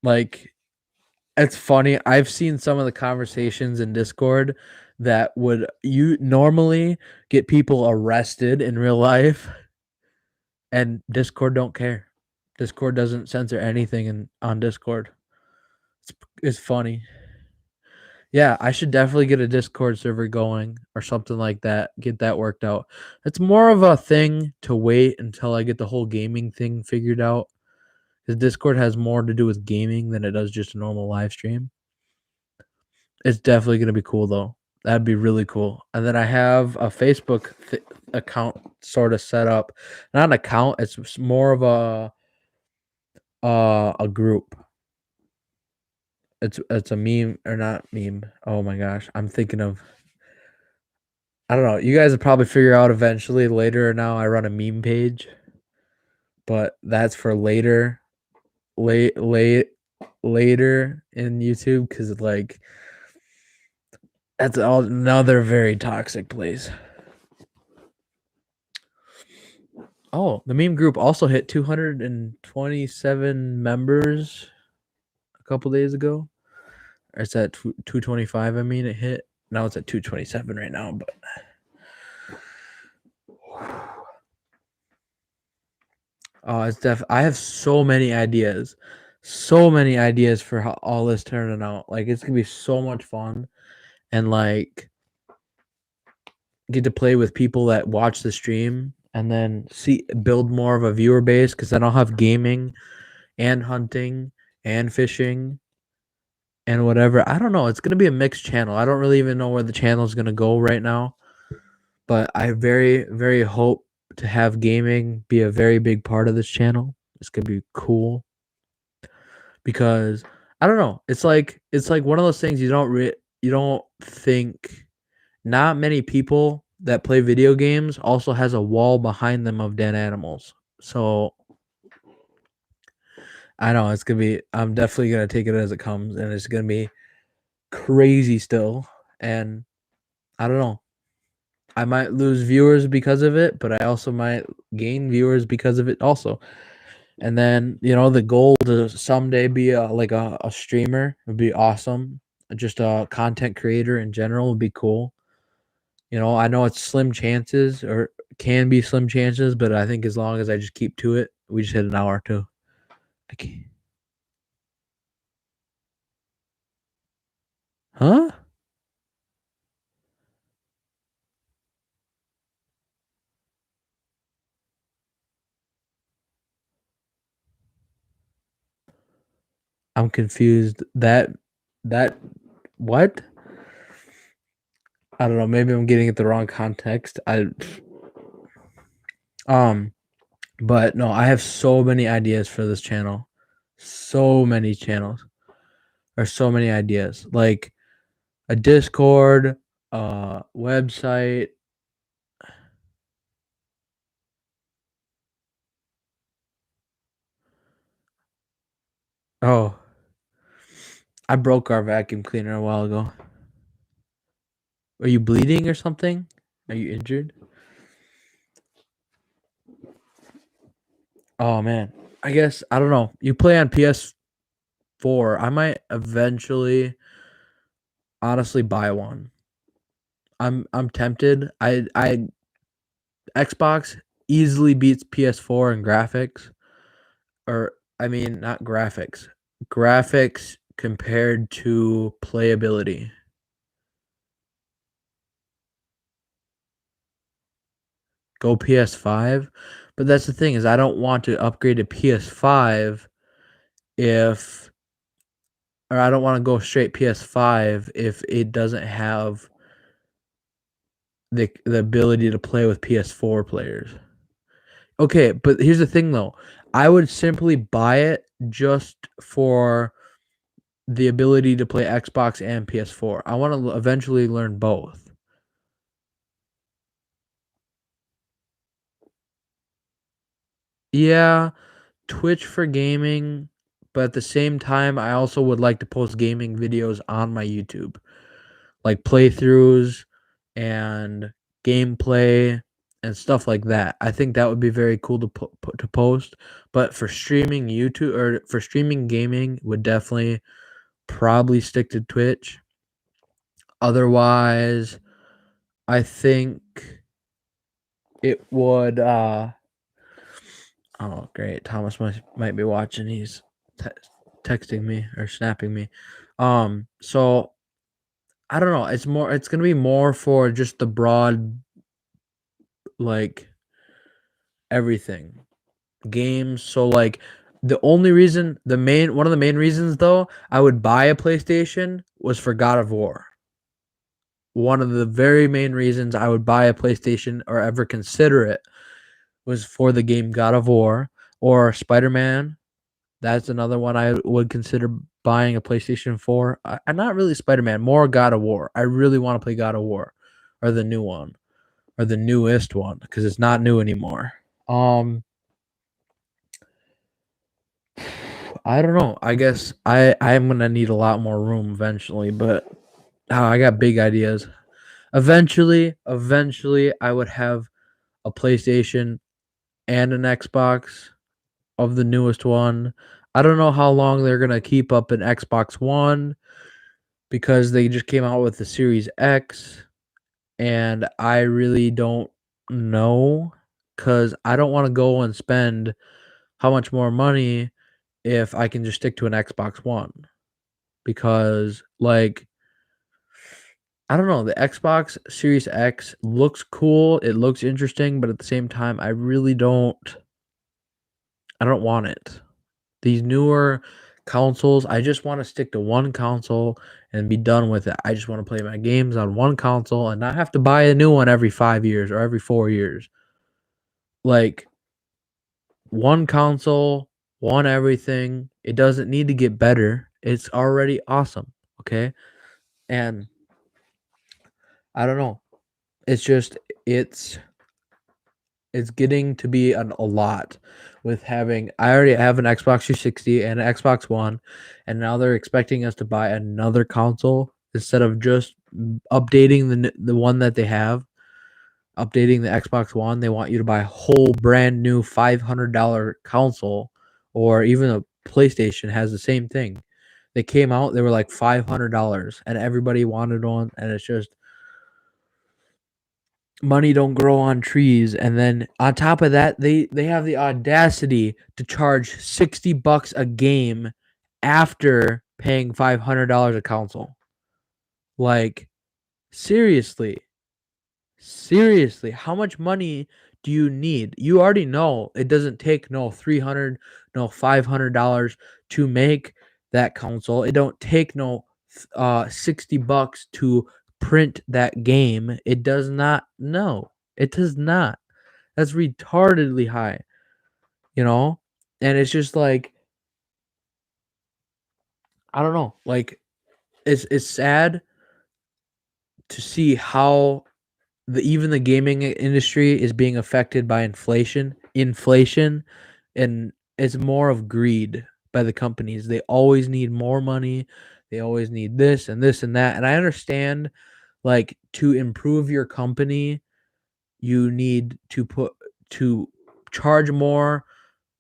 Like, it's funny. I've seen some of the conversations in Discord that would you normally get people arrested in real life, and Discord don't care. Discord doesn't censor anything on Discord. It's funny. Yeah, I should definitely get a Discord server going or something like that. Get that worked out. It's more of a thing to wait until I get the whole gaming thing figured out. Because Discord has more to do with gaming than it does just a normal live stream. It's definitely going to be cool, though. That'd be really cool. And then I have a Facebook account sort of set up. Not an account. It's more of a group. It's a meme or not meme. Oh my gosh, I'm thinking of. I don't know. You guys will probably figure out eventually later. Now I run a meme page, but that's for later, later in YouTube because like that's another very toxic place. Oh, the meme group also hit 227 members a couple days ago. Or it's at 225. I mean, it hit. Now it's at 227 right now, but. Oh, I have so many ideas for how all this turning out. Like it's gonna be so much fun, and like get to play with people that watch the stream, and then build more of a viewer base. Because then I'll have gaming, and hunting, and fishing, and whatever. I don't know. It's gonna be a mixed channel. I don't really even know where the channel is gonna go right now, but I very very hope to have gaming be a very big part of this channel. It's gonna be cool. Because I don't know, it's like one of those things you don't think. Not many people that play video games also has a wall behind them of dead animals. So I know it's gonna be. I'm definitely gonna take it as it comes, and it's gonna be crazy still. And I don't know. I might lose viewers because of it, but I also might gain viewers because of it also. And then, the goal to someday be a streamer would be awesome. Just a content creator in general would be cool. I know it's slim chances or can be slim chances, but I think as long as I just keep to it, we just hit an hour too. Okay. Huh? I'm confused. That what? I don't know. Maybe I'm getting it the wrong context. Um, But no, I have so many ideas for this channel. So many channels. Or so many ideas. Like a Discord, website. Oh, I broke our vacuum cleaner a while ago. Are you bleeding or something? Are you injured? Oh man. I guess I don't know. You play on PS4. I might eventually honestly buy one. I'm tempted. I Xbox easily beats PS4 in graphics. Or I mean not graphics. Graphics compared to playability. Go PS5. But that's the thing is I don't want to upgrade to PS5 if or I don't want to go straight PS5 if it doesn't have the ability to play with PS4 players. Okay, but here's the thing though. I would simply buy it just for the ability to play Xbox and PS4. I want to eventually learn both. Yeah, Twitch for gaming, but at the same time, I also would like to post gaming videos on my YouTube, like playthroughs and gameplay and stuff like that. I think that would be very cool to post. But for streaming YouTube or for streaming gaming, would definitely probably stick to Twitch. Otherwise, I think it would oh great. Thomas might be watching. He's texting me or snapping me. So I don't know. It's gonna be more for just the broad like everything. Games. So like one of the main reasons though I would buy a PlayStation was for God of War. One of the very main reasons I would buy a PlayStation or ever consider it was for the game God of War or Spider-Man. That's another one I would consider buying a PlayStation 4. I'm not really Spider-Man, more God of War. I really want to play God of War or the new one or the newest one because it's not new anymore. I don't know. I guess I'm gonna need a lot more room eventually, but I got big ideas. Eventually, I would have a PlayStation and an Xbox of the newest one. I don't know how long they're gonna keep up an Xbox One because they just came out with the Series X, and I really don't know because I don't want to go and spend how much more money if I can just stick to an Xbox One because like I don't know, the Xbox Series X looks cool, it looks interesting, but at the same time I don't want it. These newer consoles, I just want to stick to one console and be done with it. I just want to play my games on one console and not have to buy a new one every 5 years or every 4 years. Like one console, one everything. It doesn't need to get better. It's already awesome, okay? And I don't know. It's just it's getting to be a lot with having I already have an Xbox 360 and an Xbox One, and now they're expecting us to buy another console instead of just updating the one that they have, updating the Xbox One. They want you to buy a whole brand new $500 console, or even a PlayStation has the same thing. They came out, they were like $500, and everybody wanted one, and it's just money don't grow on trees. And then on top of that, they have the audacity to charge $60 a game after paying $500 a console. Like seriously, how much money do you need? You already know it doesn't take no 300 no $500 to make that console. It don't take no $60 to print that game. It does not. No, it does not. That's retardedly high. you know? And it's just like, I don't know, like it's sad to see how even the gaming industry is being affected by inflation, and it's more of greed by the companies. They always need more money. They always need this and this and that. And I understand, like, to improve your company, you need to charge more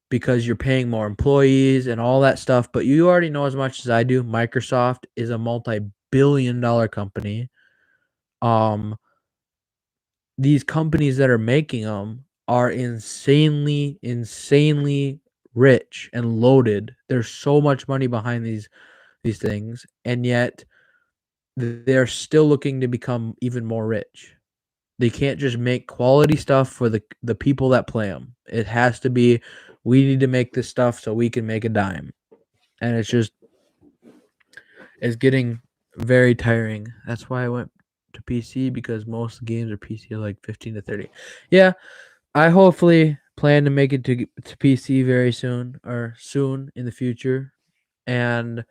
because you're paying more employees and all that stuff. But you already know as much as I do, Microsoft is a multi-billion-dollar company. Um, these companies that are making them are insanely rich and loaded. There's so much money behind these things, and yet they're still looking to become even more rich. They can't just make quality stuff for the people that play them. It has to be, we need to make this stuff so we can make a dime. And it's getting very tiring. That's why I went to PC, because most games are PC, like 15 to 30. Yeah, I hopefully plan to make it to PC very soon, or soon in the future. And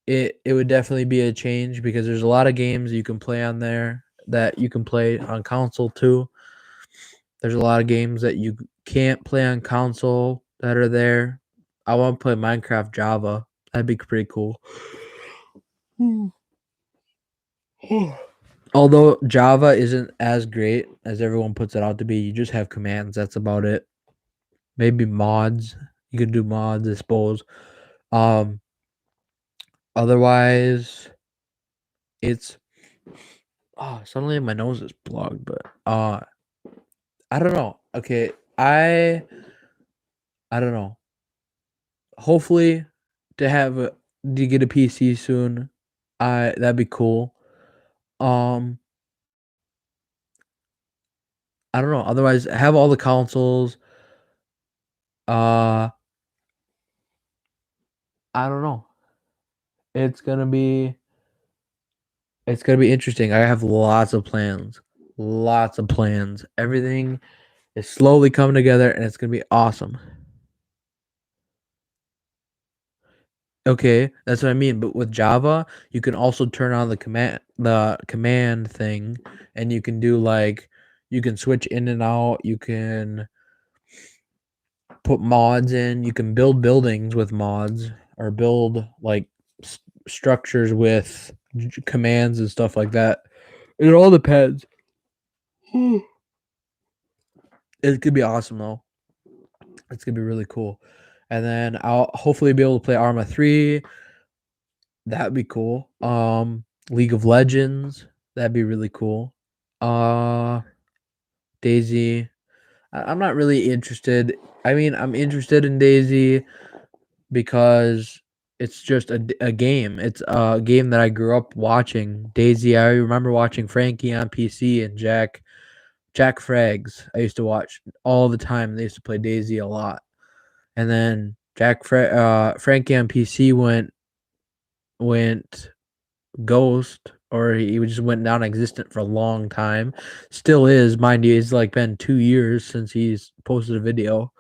it would definitely be a change, because there's a lot of games you can play on there that you can play on console too. There's a lot of games that you can't play on console that are there. I want to play Minecraft Java. That'd be pretty cool. Although Java isn't as great as everyone puts it out to be, you just have commands. That's about it. Maybe mods. You can do mods, I suppose. Um, Otherwise, it's suddenly my nose is plugged, but I don't know. Okay, I don't know. Hopefully, to get a PC soon. That'd be cool. Um, I don't know. Otherwise, have all the consoles. Uh, I don't know. It's gonna be it's gonna be interesting. I have lots of plans. Lots of plans. Everything is slowly coming together, and it's gonna be awesome. Okay, that's what I mean. But with Java, you can also turn on the command thing, and you can do, like, you can switch in and out. You can put mods in. You can build buildings with mods, or build, like, structures with commands and stuff like that. It all depends. It could be awesome though. It's gonna be really cool. And then I'll hopefully be able to play Arma 3. That'd be cool. League of Legends. That'd be really cool. Uh Daisy. I'm not really interested. I mean, I'm interested in Daisy because it's just a game. It's a game that I grew up watching. Daisy, I remember watching Frankie on PC and Jack Frags. I used to watch all the time. They used to play Daisy a lot. And then Frankie on PC went ghost, or he just went non-existent for a long time. Still is, mind you. It's like been 2 years since he's posted a video,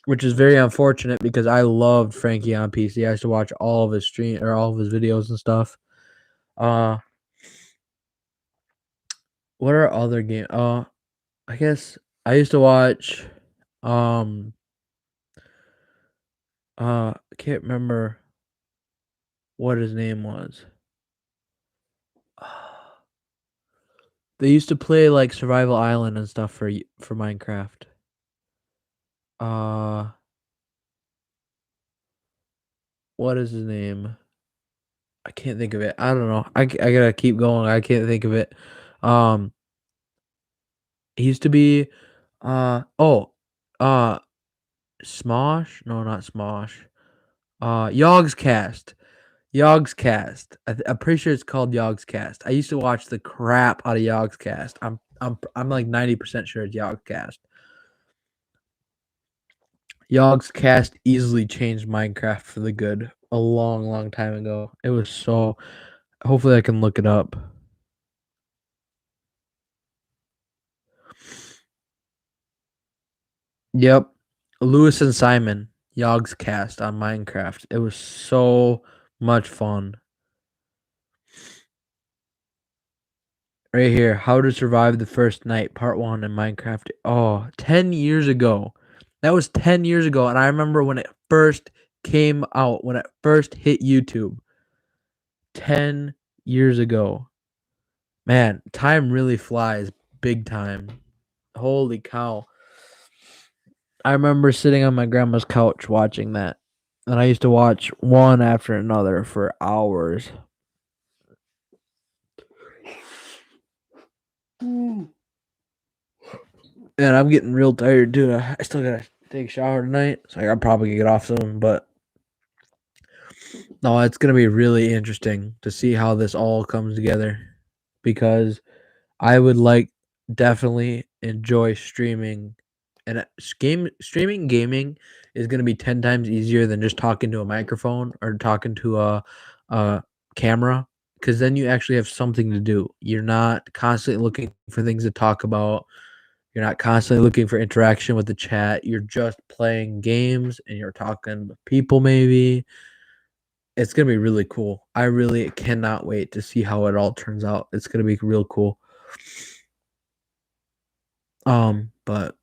which is very unfortunate, because I loved Frankie on PC. I used to watch all of his all of his videos and stuff. Uh, what are other games? I guess I used to watch. I can't remember what his name was. They used to play, like, Survival Island and stuff for Minecraft. Uh, what is his name? I can't think of it. I don't know. I gotta keep going. I can't think of it. Um, he used to be, uh, Smosh? No, not Smosh. Yogscast. Yogscast. I'm pretty sure it's called Yogscast. I used to watch the crap out of Yogscast. I'm like 90% sure it's Yogscast. Yogscast easily changed Minecraft for the good a long time ago. It was so. Hopefully, I can look it up. Yep. Lewis and Simon Yogg's cast on Minecraft. It was so much fun. Right here, How to Survive the First Night, Part 1 in Minecraft. Oh, 10 years ago. That was 10 years ago, and I remember when it first came out, when it first hit YouTube. 10 years ago. Man, time really flies big time. Holy cow. I remember sitting on my grandma's couch watching that. And I used to watch one after another for hours. And I'm getting real tired too. I still gotta take a shower tonight, so I'll probably get off soon. But no, it's gonna be really interesting to see how this all comes together, because I would definitely enjoy streaming, and streaming gaming is gonna be 10 times easier than just talking to a microphone or talking to a camera, because then you actually have something to do. You're not constantly looking for things to talk about. You're not constantly looking for interaction with the chat. You're just playing games and you're talking with people maybe. It's going to be really cool. I really cannot wait to see how it all turns out. It's going to be real cool. But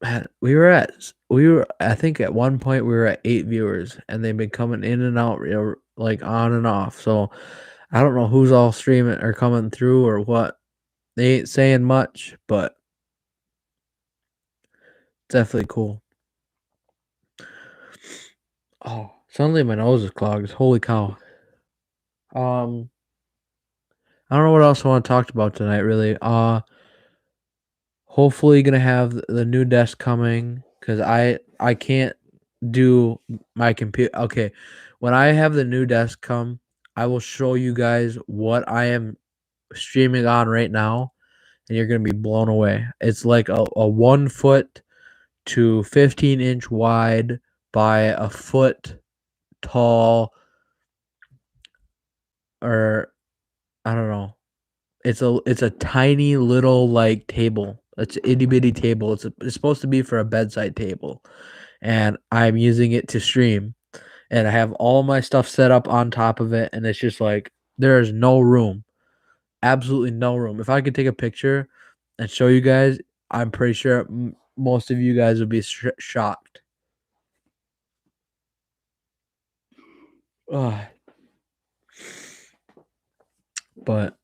man, I think at one point we were at 8 viewers, and they've been coming in and out, like on and off. So I don't know who's all streaming or coming through or what. They ain't saying much, but definitely cool. Oh, suddenly my nose is clogged. Holy cow. I don't know what else I want to talk about tonight, really. Hopefully gonna have the new desk coming, because I can't do my computer. Okay, when I have the new desk come, I will show you guys what I am streaming on right now, and you're gonna be blown away. It's like a 1 foot to 15-inch wide by a foot tall, or I don't know. It's a tiny little like table. It's an itty bitty table. It's supposed to be for a bedside table, and I'm using it to stream. And I have all my stuff set up on top of it, and it's just like there is no room, absolutely no room. If I could take a picture and show you guys, I'm pretty sure most of you guys would be shocked. Ugh. But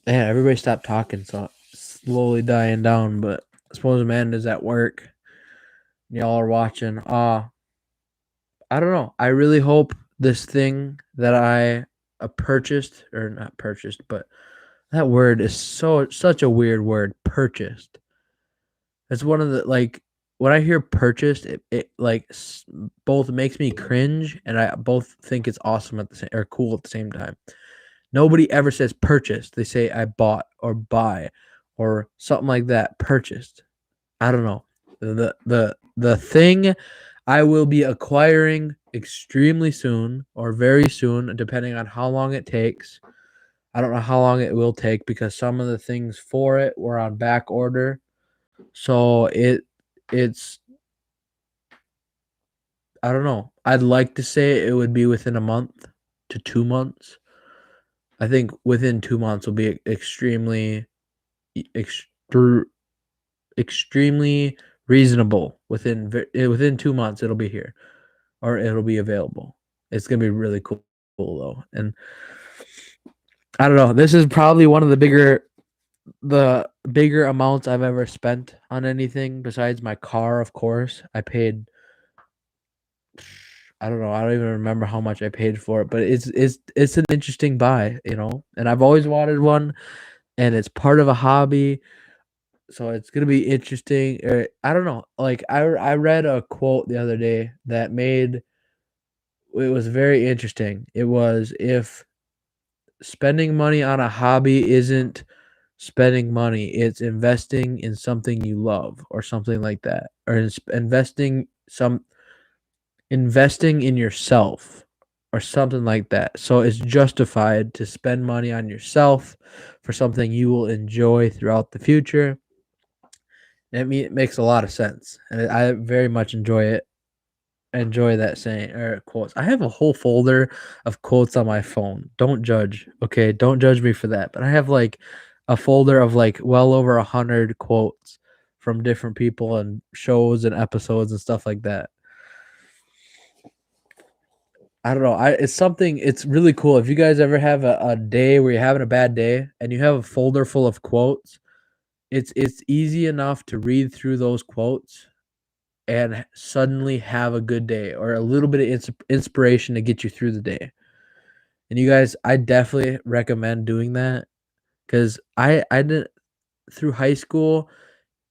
yeah, everybody stopped talking, so it's slowly dying down. But I suppose Amanda's at work. Y'all are watching. I don't know. I really hope this thing that I purchased, or not purchased, but that word is such a weird word. Purchased. It's one of the, like, when I hear purchased, it like both makes me cringe, and I both think it's awesome at the same, or cool at the same time. Nobody ever says purchased. They say I bought or buy or something like that. Purchased. I don't know. The thing I will be acquiring extremely soon, or very soon, depending on how long it takes. I don't know how long it will take, because some of the things for it were on back order. So it's I don't know. I'd like to say it would be within a month to 2 months. I think within 2 months will be extremely extremely reasonable. Within 2 months it'll be here, or it'll be available. It's gonna be really cool though. And I don't know. This is probably one of the bigger amounts I've ever spent on anything besides my car. Of course, I paid. I don't know. I don't even remember how much I paid for it, but it's an interesting buy, And I've always wanted one, and it's part of a hobby, so it's gonna be interesting. I don't know. Like I read a quote the other day that made it was very interesting. It was, if spending money on a hobby isn't spending money, it's investing in something you love, or something like that, or investing in yourself, or something like that. So it's justified to spend money on yourself for something you will enjoy throughout the future. It makes a lot of sense, and I very much enjoy it. Enjoy that saying or quotes. I have a whole folder of quotes on my phone. Don't judge, okay? Don't judge me for that. But I have like a folder of like well over 100 quotes from different people and shows and episodes and stuff like that. I don't know. It's something. It's really cool. If you guys ever have a day where you're having a bad day and you have a folder full of quotes, it's easy enough to read through those quotes and suddenly have a good day or a little bit of inspiration to get you through the day. And you guys, I definitely recommend doing that because I didn't through high school.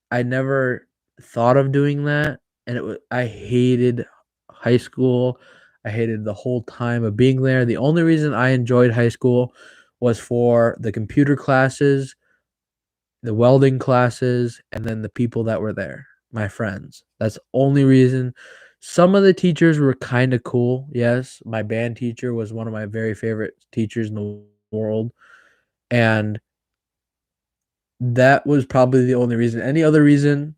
I never thought of doing that, and I hated high school. I hated the whole time of being there. The only reason I enjoyed high school was for the computer classes, the welding classes, and then the people that were there, my friends. That's the only reason. Some of the teachers were kind of cool. Yes, my band teacher was one of my very favorite teachers in the world, and that was probably the only reason. Any other reason,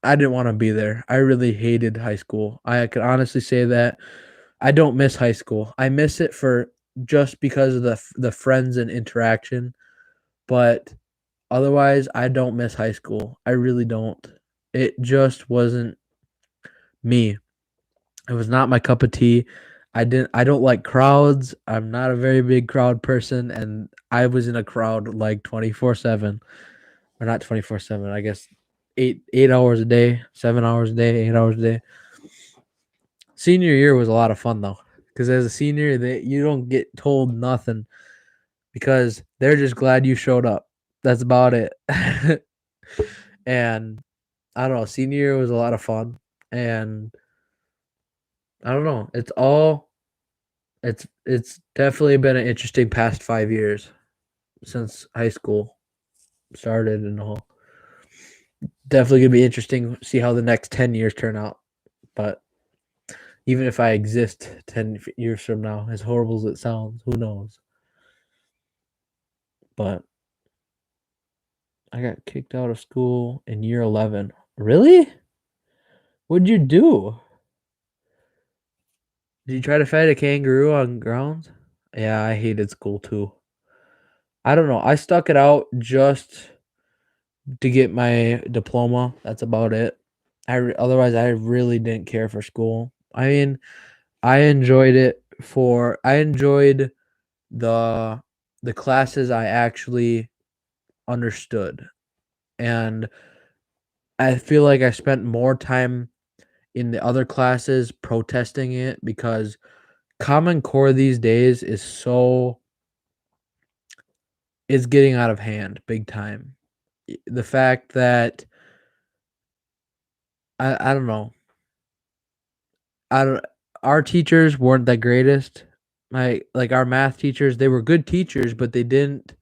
I didn't want to be there. I really hated high school. I could honestly say that I don't miss high school. I miss it for just because of the friends and interaction, but otherwise I don't miss high school. I really don't. It just wasn't me. It was not my cup of tea. I don't like crowds. I'm not a very big crowd person, and I was in a crowd like 24/7, or not 24/7, I guess 8 hours a day, 7 hours a day, 8 hours a day. Senior year was a lot of fun though, because as a senior, you don't get told nothing because they're just glad you showed up. That's about it. And I don't know, senior year was a lot of fun, and I don't know, it's definitely been an interesting past 5 years since high school started and all. Definitely gonna be interesting to see how the next 10 years turn out. But even if I exist 10 years from now, as horrible as it sounds, who knows? But I got kicked out of school in year 11. Really? What'd you do? Did you try to fight a kangaroo on grounds? Yeah, I hated school too. I don't know. I stuck it out just to get my diploma. That's about it. Otherwise, I really didn't care for school. I mean, I enjoyed the the classes I actually understood, and I feel like I spent more time in the other classes protesting it because Common Core these days is getting out of hand big time. The fact that I don't know. I don't Our teachers weren't the greatest. Like our math teachers, they were good teachers, but they didn't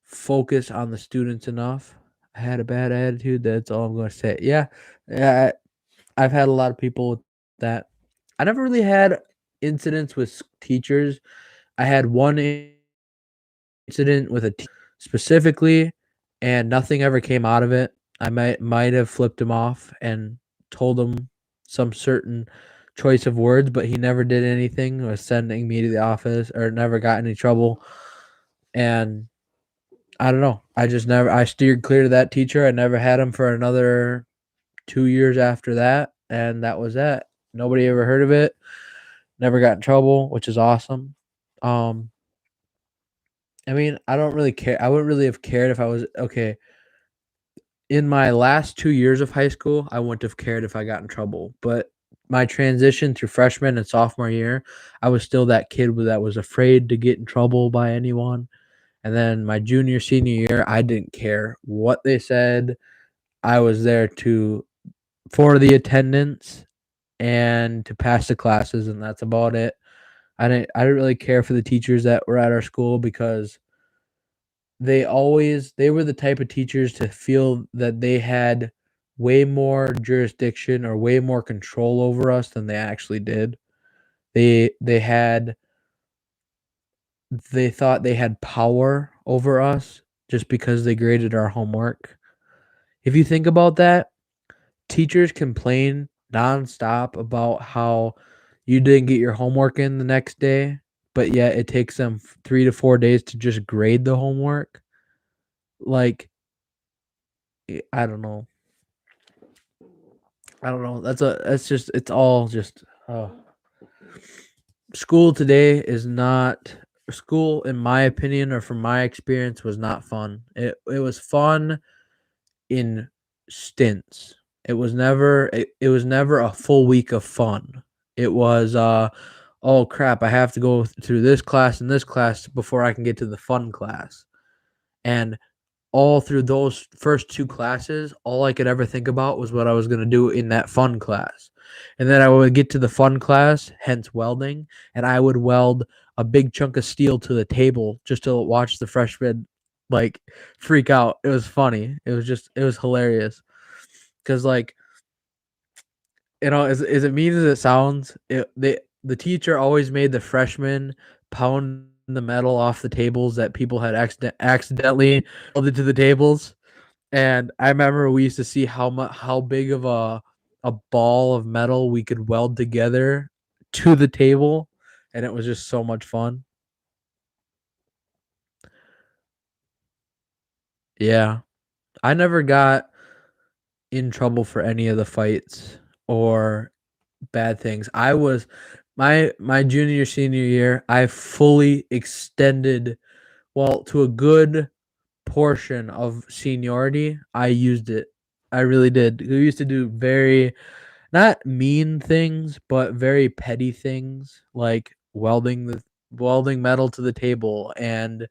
focus on the students enough. I had a bad attitude. That's all I'm going to say. Yeah, yeah. I've had a lot of people with that. I never really had incidents with teachers. I had one incident with a specifically, and nothing ever came out of it. I might have flipped him off and told him some certain choice of words, but he never did anything. Was sending me to the office or never got in any trouble. And I don't know. I steered clear of that teacher. I never had him for another 2 years after that, and that was that. Nobody ever heard of it. Never got in trouble, which is awesome. Um, I mean, I don't really care. I wouldn't really have cared if I was okay. In my last 2 years of high school, I wouldn't have cared if I got in trouble. But my transition through freshman and sophomore year, I was still that kid that was afraid to get in trouble by anyone. And then my junior, senior year, I didn't care what they said. I was there for the attendance and to pass the classes, and that's about it. I didn't really care for the teachers that were at our school because they were the type of teachers to feel that they had way more jurisdiction or way more control over us than they actually did. They had they thought they had power over us just because they graded our homework. if you think about that, teachers complain nonstop about how you didn't get your homework in the next day, but yet it takes them 3 to 4 days to just grade the homework. Like, I don't know. I don't know. That's just it's all just school today is not school in my opinion or from my experience was not fun. It was fun in stints. It was never a full week of fun. It was oh crap, I have to go through this class and this class before I can get to the fun class. And all through those first 2 classes, all I could ever think about was what I was going to do in that fun class. And then I would get to the fun class, hence welding, and I would weld a big chunk of steel to the table just to watch the freshmen like freak out. It was funny. It was hilarious. Cuz like, as it mean as it sounds, the teacher always made the freshmen pound the metal off the tables that people had accidentally welded to the tables. And I remember we used to see how big of a ball of metal we could weld together to the table, and it was just so much fun. Yeah. I never got in trouble for any of the fights or bad things. I was my junior senior year, I fully extended to a good portion of seniority, I used it. I really did. We used to do very not mean things, but very petty things like welding metal to the table. And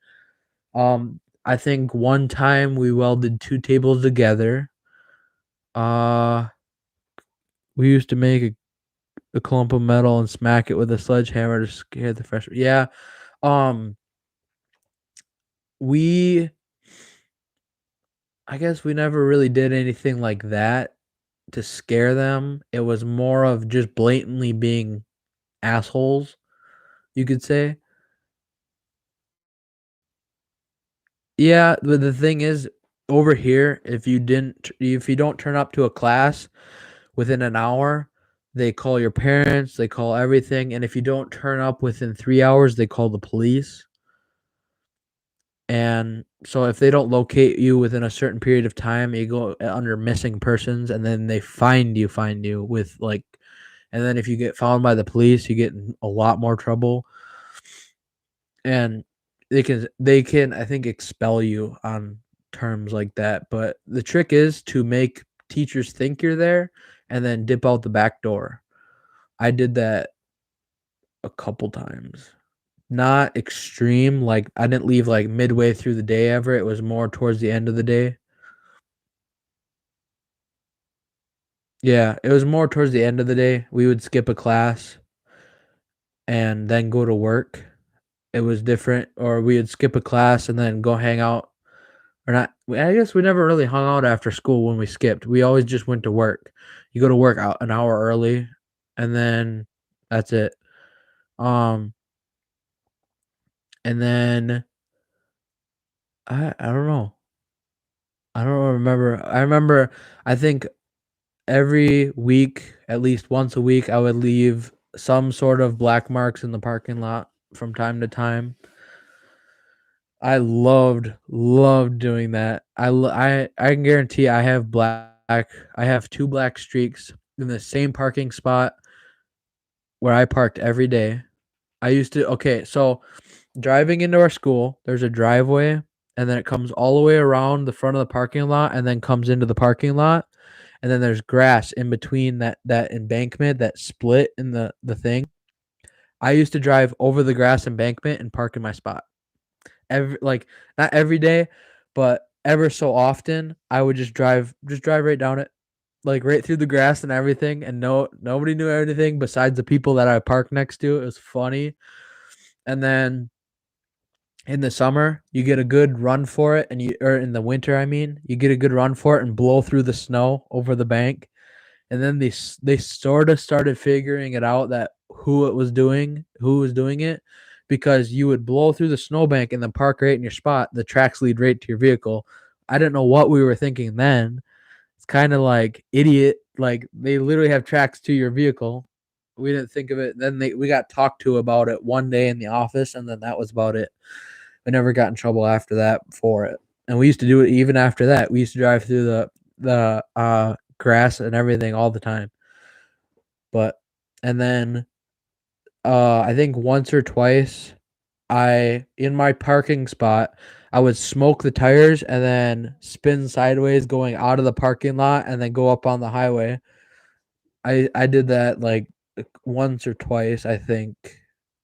I think one time we welded 2 tables together. Uh we used to make a clump of metal and smack it with a sledgehammer to scare the freshmen. Yeah. Um we I guess we never really did anything like that to scare them. It was more of just blatantly being assholes, you could say. Yeah, but the thing is, over here, if you don't turn up to a class within an hour, they call your parents, they call everything, and if you don't turn up within 3 hours, they call the police. And so if they don't locate you within a certain period of time, you go under missing persons, and then they find you with like, and then if you get found by the police, you get in a lot more trouble. And they can I think expel you on terms like that. But the trick is to make teachers think you're there and then dip out the back door. I did that a couple times. Not extreme, like I didn't leave like midway through the day ever. It was more towards the end of the day. Yeah, it was more towards the end of the day. We would skip a class and then go to work. It was different, or we would skip a class and then go hang out. Or not, I guess we never really hung out after school when we skipped. We always just went to work. You go to work out an hour early, and then that's it. Um, and then I don't know. I don't remember. I remember I think every week, at least once a week, I would leave some sort of black marks in the parking lot from time to time. I loved doing that. I can guarantee I have I have 2 black streaks in the same parking spot where I parked every day. I used to okay, so driving into our school, there's a driveway, and then it comes all the way around the front of the parking lot and then comes into the parking lot, and then there's grass in between that embankment, that split in the thing. I used to drive over the grass embankment and park in my spot. Not every day, but ever so often, I would just drive right down it, like right through the grass and everything, and nobody knew anything besides the people that I parked next to. It was funny. And then in the summer, you get a good run for it, or in the winter, I mean, you get a good run for it and blow through the snow over the bank. And then they sort of started figuring it out that who was doing it, because you would blow through the snowbank and then park right in your spot. The tracks lead right to your vehicle. I didn't know what we were thinking then, it's kind of like idiot. Like they literally have tracks to your vehicle. We didn't think of it. Then we got talked to about it one day in the office, and then that was about it. We never got in trouble after that for it. And we used to do it even after that. We used to drive through the grass and everything all the time. But and then I think once or twice in my parking spot, I would smoke the tires and then spin sideways going out of the parking lot and then go up on the highway. I did that like once or twice, I think.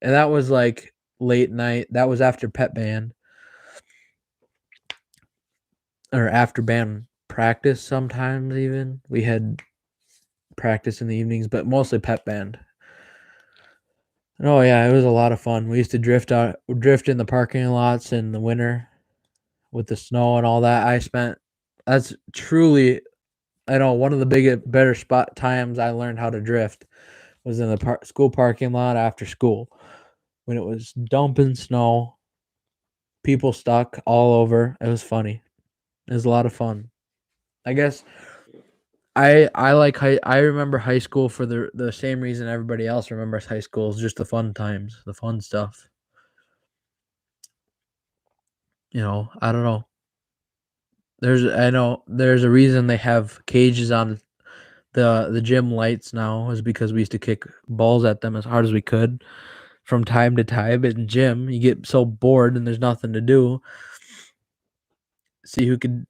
And that was like late night. That was after pep band. Or after band practice sometimes even. We had practice in the evenings, but mostly pep band. Oh yeah, it was a lot of fun. We used to drift in the parking lots in the winter with the snow and all that. That's truly, I know, one of the better spot times I learned how to drift was in the school parking lot after school when it was dumping snow, people stuck all over. It was funny. It was a lot of fun. I guess I remember high school for the same reason everybody else remembers high school, is just the fun times, the fun stuff. I don't know. I know there's a reason they have cages on the gym lights now, is because we used to kick balls at them as hard as we could from time to time in gym. You get so bored and there's nothing to do. See who could.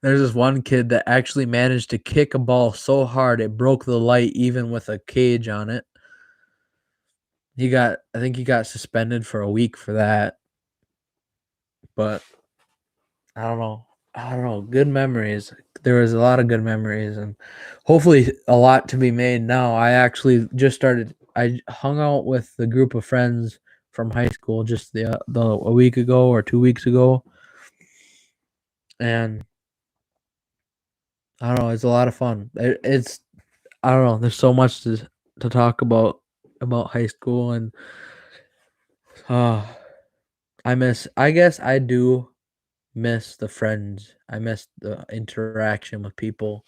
There's this one kid that actually managed to kick a ball so hard it broke the light even with a cage on it. I think he got suspended for a week for that. But I don't know. Good memories. There was a lot of good memories and hopefully a lot to be made now. I hung out with the group of friends from high school just a week ago or 2 weeks ago. And I don't know, it's a lot of fun. I don't know, there's so much to talk about high school, and I guess I do miss the friends. I miss the interaction with people,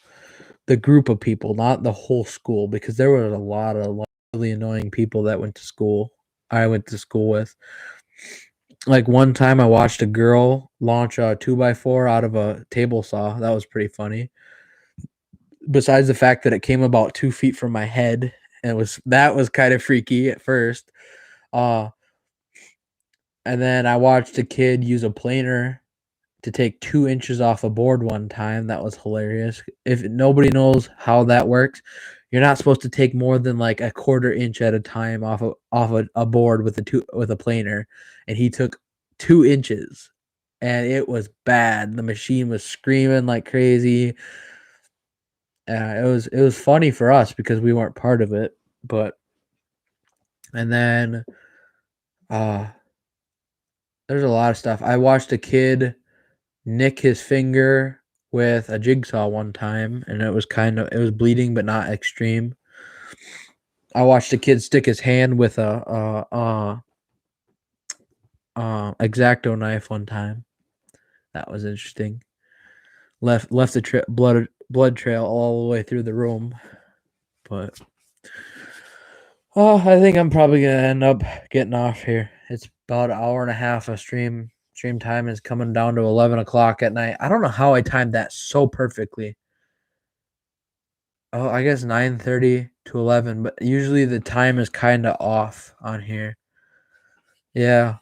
the group of people, not the whole school, because there was a lot of really annoying people that I went to school with. Like one time I watched a girl launch a 2x4 out of a table saw. That was pretty funny. Besides the fact that it came about 2 feet from my head, and that was kind of freaky at first. And then I watched a kid use a planer to take 2 inches off a board one time. That was hilarious. If nobody knows how that works, you're not supposed to take more than like a quarter inch at a time off a board with a planer, and he took 2 inches, and it was bad. The machine was screaming like crazy. It was funny for us because we weren't part of it, and then there's a lot of stuff. I watched a kid nick his finger with a jigsaw one time, and it was bleeding but not extreme. I watched a kid stick his hand with a X-Acto knife one time. That was interesting. Left the blood trail all the way through the room. But I think I'm probably gonna end up getting off here. It's about an hour and a half of stream. Stream time is coming down to 11 o'clock at night. I don't know how I timed that so perfectly. Oh, I guess 9:30 to 11, but usually the time is kind of off on here. Yeah.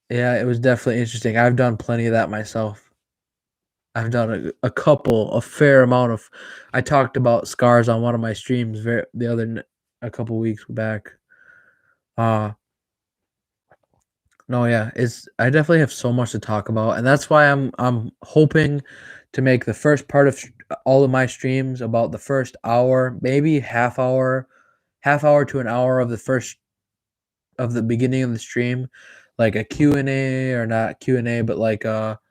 Yeah, it was definitely interesting. I've done plenty of that myself. I've done a fair amount of. I talked about scars on one of my streams a couple weeks back. No, yeah, I definitely have so much to talk about, and that's why I'm hoping to make the first part of all of my streams about the first hour, maybe half hour to an hour of the beginning of the stream, like a Q&A, or not Q&A, but like yeah,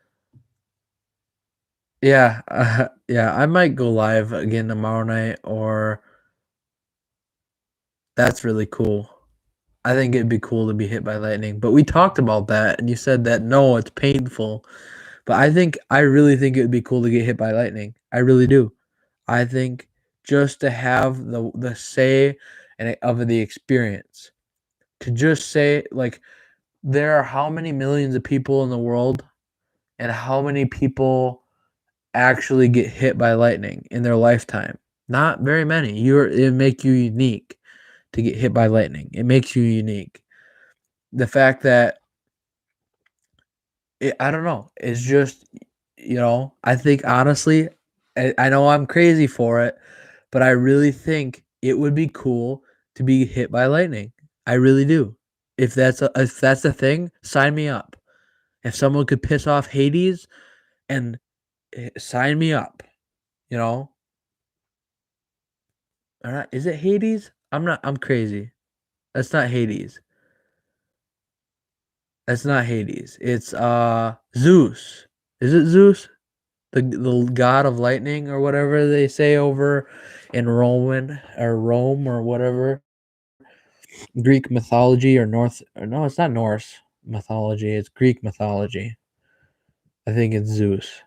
yeah, I might go live again tomorrow night, or that's really cool. I think it'd be cool to be hit by lightning, but we talked about that, and you said that no, it's painful. But I really think it would be cool to get hit by lightning. I really do. I think just to have the say and of the experience, to just say like there are how many millions of people in the world, and how many people actually get hit by lightning in their lifetime? Not very many. It make you unique to get hit by lightning. It makes you unique. The fact that I don't know. It's just, I think honestly, I know I'm crazy for it, but I really think it would be cool to be hit by lightning. I really do. If that's the thing, sign me up. If someone could piss off Hades, and sign me up, you know? All right, is it Hades? I'm crazy. That's not Hades. That's not Hades. It's Zeus. Is it Zeus? The god of lightning or whatever they say over in Roman or Rome or whatever. Greek mythology or North or no, it's not Norse mythology, it's Greek mythology. I think it's Zeus.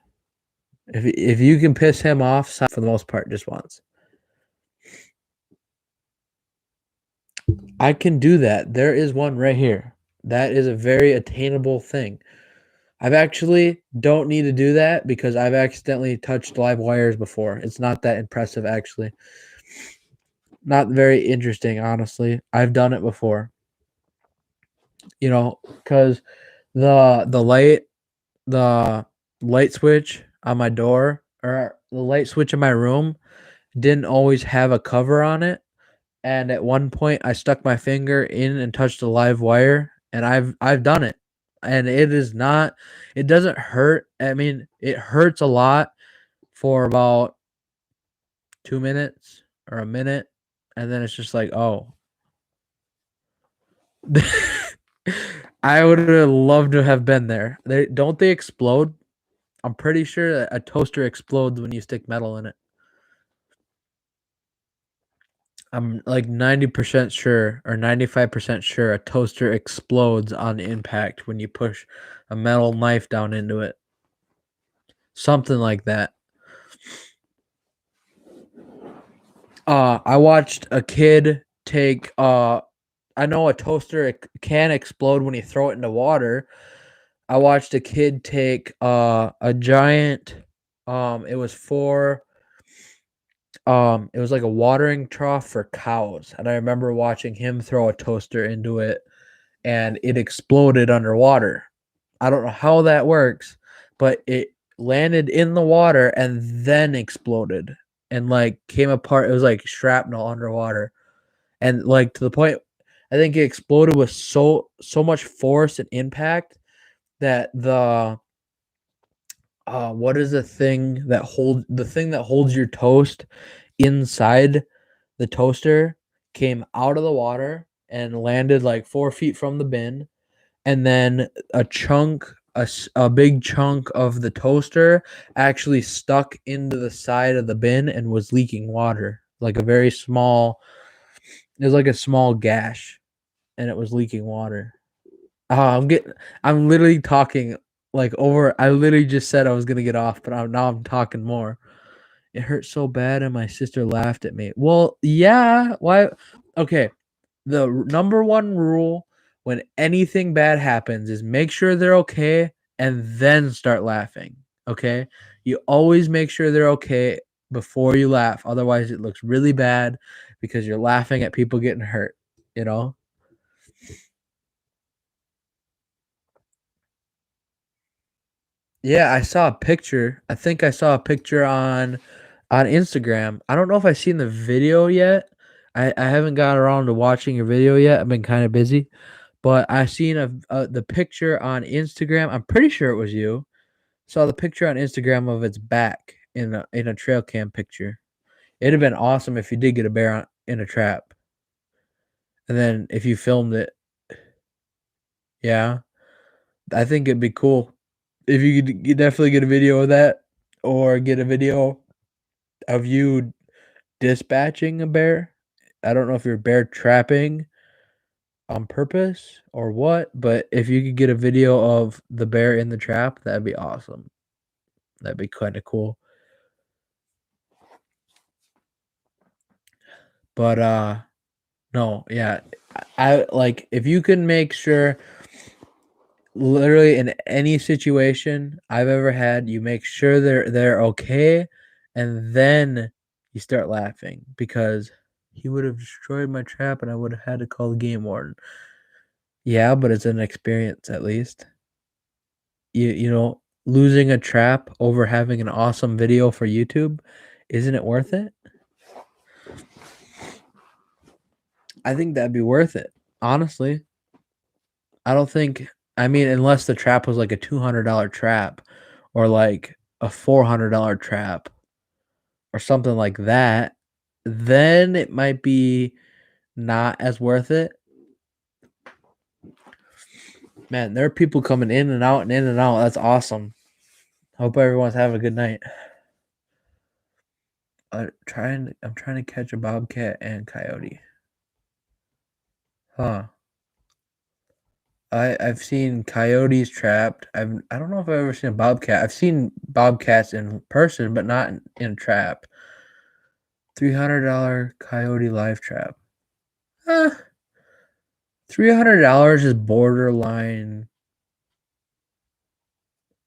If you can piss him off for the most part just once. I can do that. There is one right here. That is a very attainable thing. I've actually don't need to do that because I've accidentally touched live wires before. It's not that impressive actually. Not very interesting, honestly. I've done it before. Because the the light switch on my door or the light switch in my room didn't always have a cover on it. And at one point I stuck my finger in and touched a live wire, and I've done it. And it doesn't hurt. I mean, it hurts a lot for about 2 minutes or a minute, and then it's just like, "Oh." I would have loved to have been there. Don't they explode? I'm pretty sure that a toaster explodes when you stick metal in it. I'm like 90% sure or 95% sure a toaster explodes on impact when you push a metal knife down into it. Something like that. I watched a kid take I know a toaster can explode when you throw it into water. I watched a kid take a giant it was for it was like a watering trough for cows, and I remember watching him throw a toaster into it and it exploded underwater. I don't know how that works, but it landed in the water and then exploded and like came apart. It was like shrapnel underwater. And like to the point I think it exploded with so much force and impact that what is the thing that holds your toast inside the toaster came out of the water and landed like 4 feet from the bin, and then a big chunk of the toaster actually stuck into the side of the bin and was leaking water, like it was like a small gash, and it was leaking water. I'm literally talking like over. I literally just said I was gonna get off, but now I'm talking more. It hurt so bad, and my sister laughed at me. Well, yeah. Why? Okay. The number one rule when anything bad happens is make sure they're okay and then start laughing. Okay. You always make sure they're okay before you laugh. Otherwise, it looks really bad because you're laughing at people getting hurt, you know? Yeah, I saw a picture. I think I saw a picture on Instagram. I don't know if I've seen the video yet. I haven't got around to watching your video yet. I've been kind of busy, but I seen the picture on Instagram. I'm pretty sure it was you. Saw the picture on Instagram of its back in a trail cam picture. It'd have been awesome if you did get a bear in a trap, and then if you filmed it. Yeah, I think it'd be cool if you could definitely get a video of that, or get a video of you dispatching a bear. I don't know if you're bear trapping on purpose or what, but if you could get a video of the bear in the trap, that'd be awesome. That'd be kinda cool. But, no, yeah, I like, if you can make sure literally in any situation I've ever had, you make sure they're okay, and then you start laughing because he would have destroyed my trap and I would have had to call the game warden. Yeah, but it's an experience at least. You know, losing a trap over having an awesome video for YouTube, isn't it worth it? I think that'd be worth it, honestly. I don't think I mean, unless the trap was like a $200 trap or like a $400 trap or something like that, then it might be not as worth it. Man, there are people coming in and out and in and out. That's awesome. Hope everyone's having a good night. I'm trying to catch a bobcat and coyote. Huh. I've seen coyotes trapped. I don't know if I've ever seen a bobcat. I've seen bobcats in person, but not in a trap. $300 coyote live trap. $300 is borderline.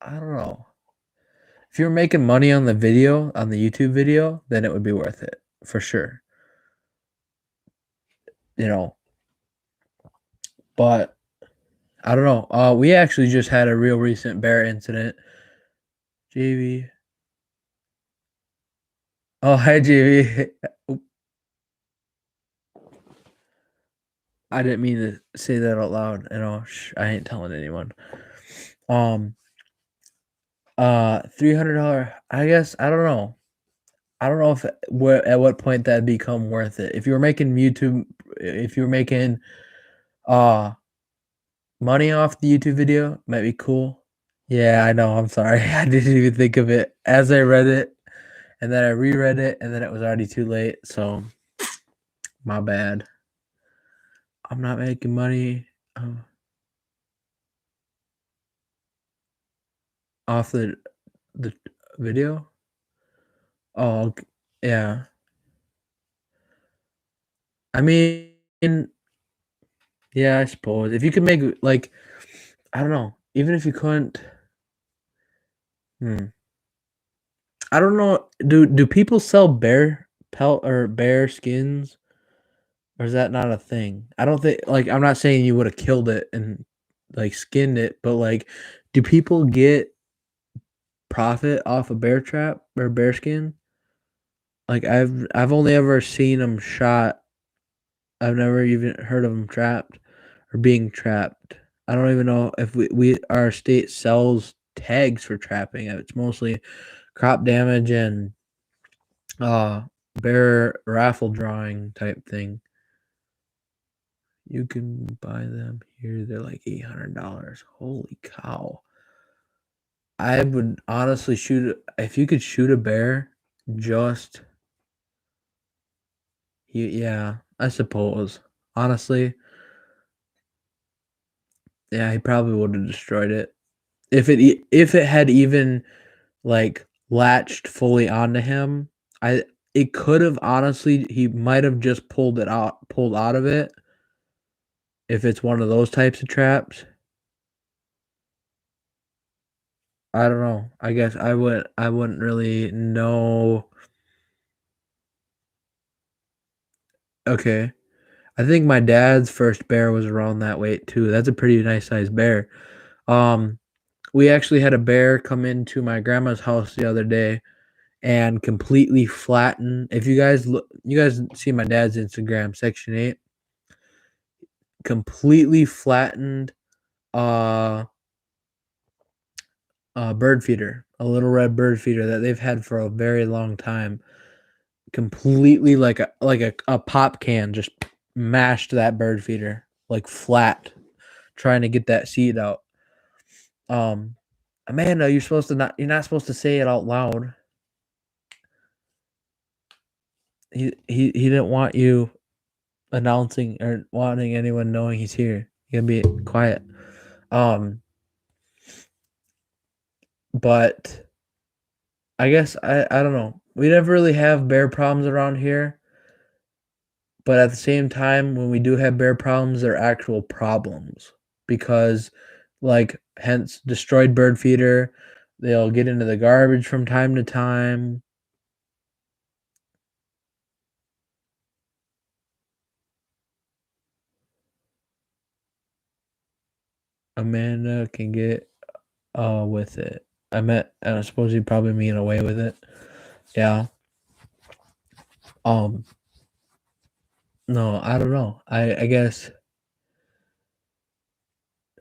I don't know. If you're making money on the video, on the YouTube video, then it would be worth it for sure. You know, but I don't know. We actually just had a real recent bear incident. JV. Oh, hi, JV. I didn't mean to say that out loud. You know, I ain't telling anyone. $300. I guess I don't know. I don't know if at what point that'd become worth it. If you were making YouTube, if you were making money off the YouTube video, might be cool. Yeah, I know. I'm sorry. I didn't even think of it as I read it, and then I reread it, and then it was already too late. So, my bad. I'm not making money off the video. Oh, yeah. I mean, yeah, I suppose if you could make like, I don't know, even if you couldn't. I don't know. Do people sell bear pelt or bear skins, or is that not a thing? I don't think. Like, I'm not saying you would have killed it and like skinned it, but like, do people get profit off a bear trap or bear skin? Like, I've only ever seen them shot. I've never even heard of them trapped or being trapped. I don't even know if we our state sells tags for trapping. It's mostly crop damage and bear raffle drawing type thing. You can buy them here. They're like $800. Holy cow. I would honestly shoot if you could shoot a bear just yeah, I suppose. Honestly, yeah, he probably would have destroyed it. If it had even like latched fully onto him, it could have honestly he might have just pulled out of it if it's one of those types of traps. I don't know. I guess I wouldn't really know. Okay. I think my dad's first bear was around that weight too. That's a pretty nice sized bear. We actually had a bear come into my grandma's house the other day and completely flatten. If you guys look, you guys see my dad's Instagram, Section 8, completely flattened bird feeder, a little red bird feeder that they've had for a very long time. Completely like a pop can, just mashed that bird feeder like flat, trying to get that seed out. Amanda, you're not supposed to say it out loud. He didn't want you announcing or wanting anyone knowing he's here. You gotta be quiet. But I guess I don't know. We never really have bear problems around here. But at the same time, when we do have bear problems, they're actual problems because, like, hence destroyed bird feeder. They'll get into the garbage from time to time. Amanda can get with it. I suppose you probably mean away with it. Yeah. No, I don't know. I guess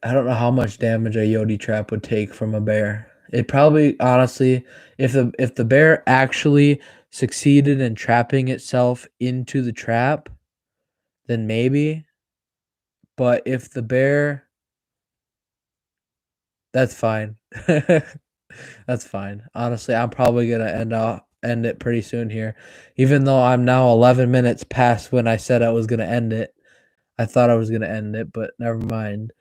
I don't know how much damage a Yodi trap would take from a bear. It probably, honestly, if the bear actually succeeded in trapping itself into the trap, then maybe. But if the bear, that's fine. That's fine. Honestly, I'm probably gonna end it pretty soon here. Even though I'm now 11 minutes past when I said I was gonna end it. I thought I was gonna end it, but never mind.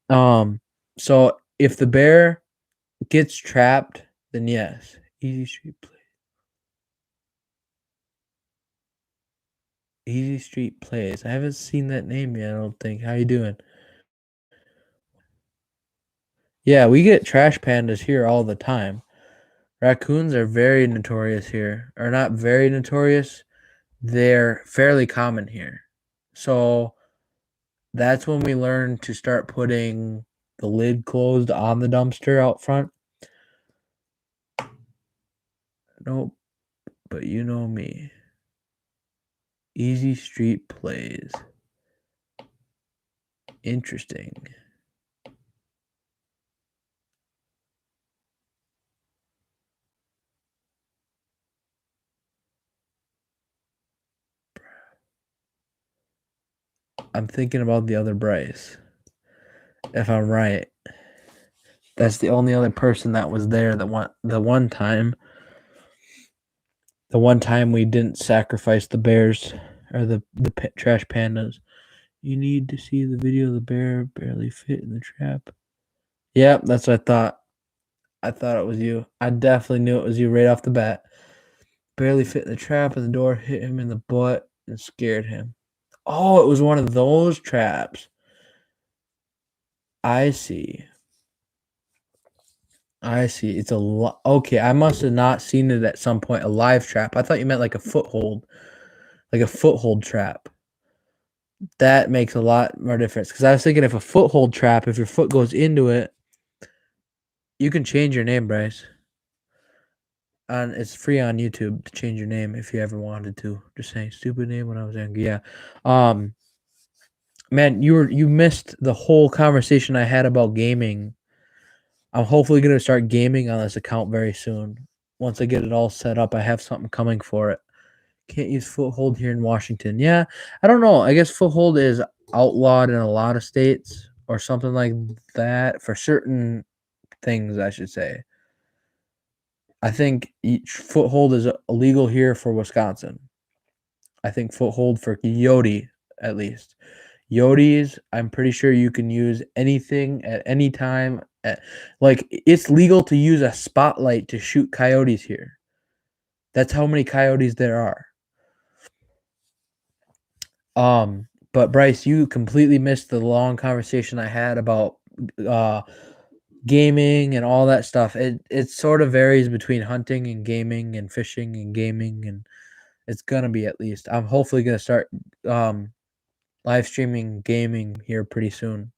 So if the bear gets trapped, then yes. Easy Street Plays. Easy Street Plays. I haven't seen that name yet, I don't think. How you doing? Yeah, we get trash pandas here all the time. Raccoons are very notorious here. Or not very notorious. They're fairly common here. So that's when we learn to start putting the lid closed on the dumpster out front. Nope. But you know me. Easy Street Plays. Interesting. I'm thinking about the other Bryce. If I'm right. That's the only other person that was there the one time. The one time we didn't sacrifice the bears or the trash pandas. You need to see the video of the bear barely fit in the trap. Yep, that's what I thought. I thought it was you. I definitely knew it was you right off the bat. Barely fit in the trap and the door hit him in the butt and scared him. Oh, it was one of those traps. I see. It's a okay. I must have not seen it at some point. A live trap. I thought you meant like a foothold trap. That makes a lot more difference because I was thinking if a foothold trap, if your foot goes into it, you can change your name, Bryce. And it's free on YouTube to change your name if you ever wanted to. Just saying, stupid name when I was angry. Yeah. Man, you missed the whole conversation I had about gaming. I'm hopefully gonna start gaming on this account very soon. Once I get it all set up, I have something coming for it. Can't use foothold here in Washington. Yeah, I don't know. I guess foothold is outlawed in a lot of states or something like that for certain things, I should say. I think each foothold is illegal here for Wisconsin. I think foothold for Yodi, at least. Yodis, I'm pretty sure you can use anything at any time. Like, it's legal to use a spotlight to shoot coyotes here. That's how many coyotes there are. But Bryce, you completely missed the long conversation I had about gaming and all that stuff. It sort of varies between hunting and gaming and fishing and gaming, and it's gonna be at least. I'm hopefully gonna start live streaming gaming here pretty soon.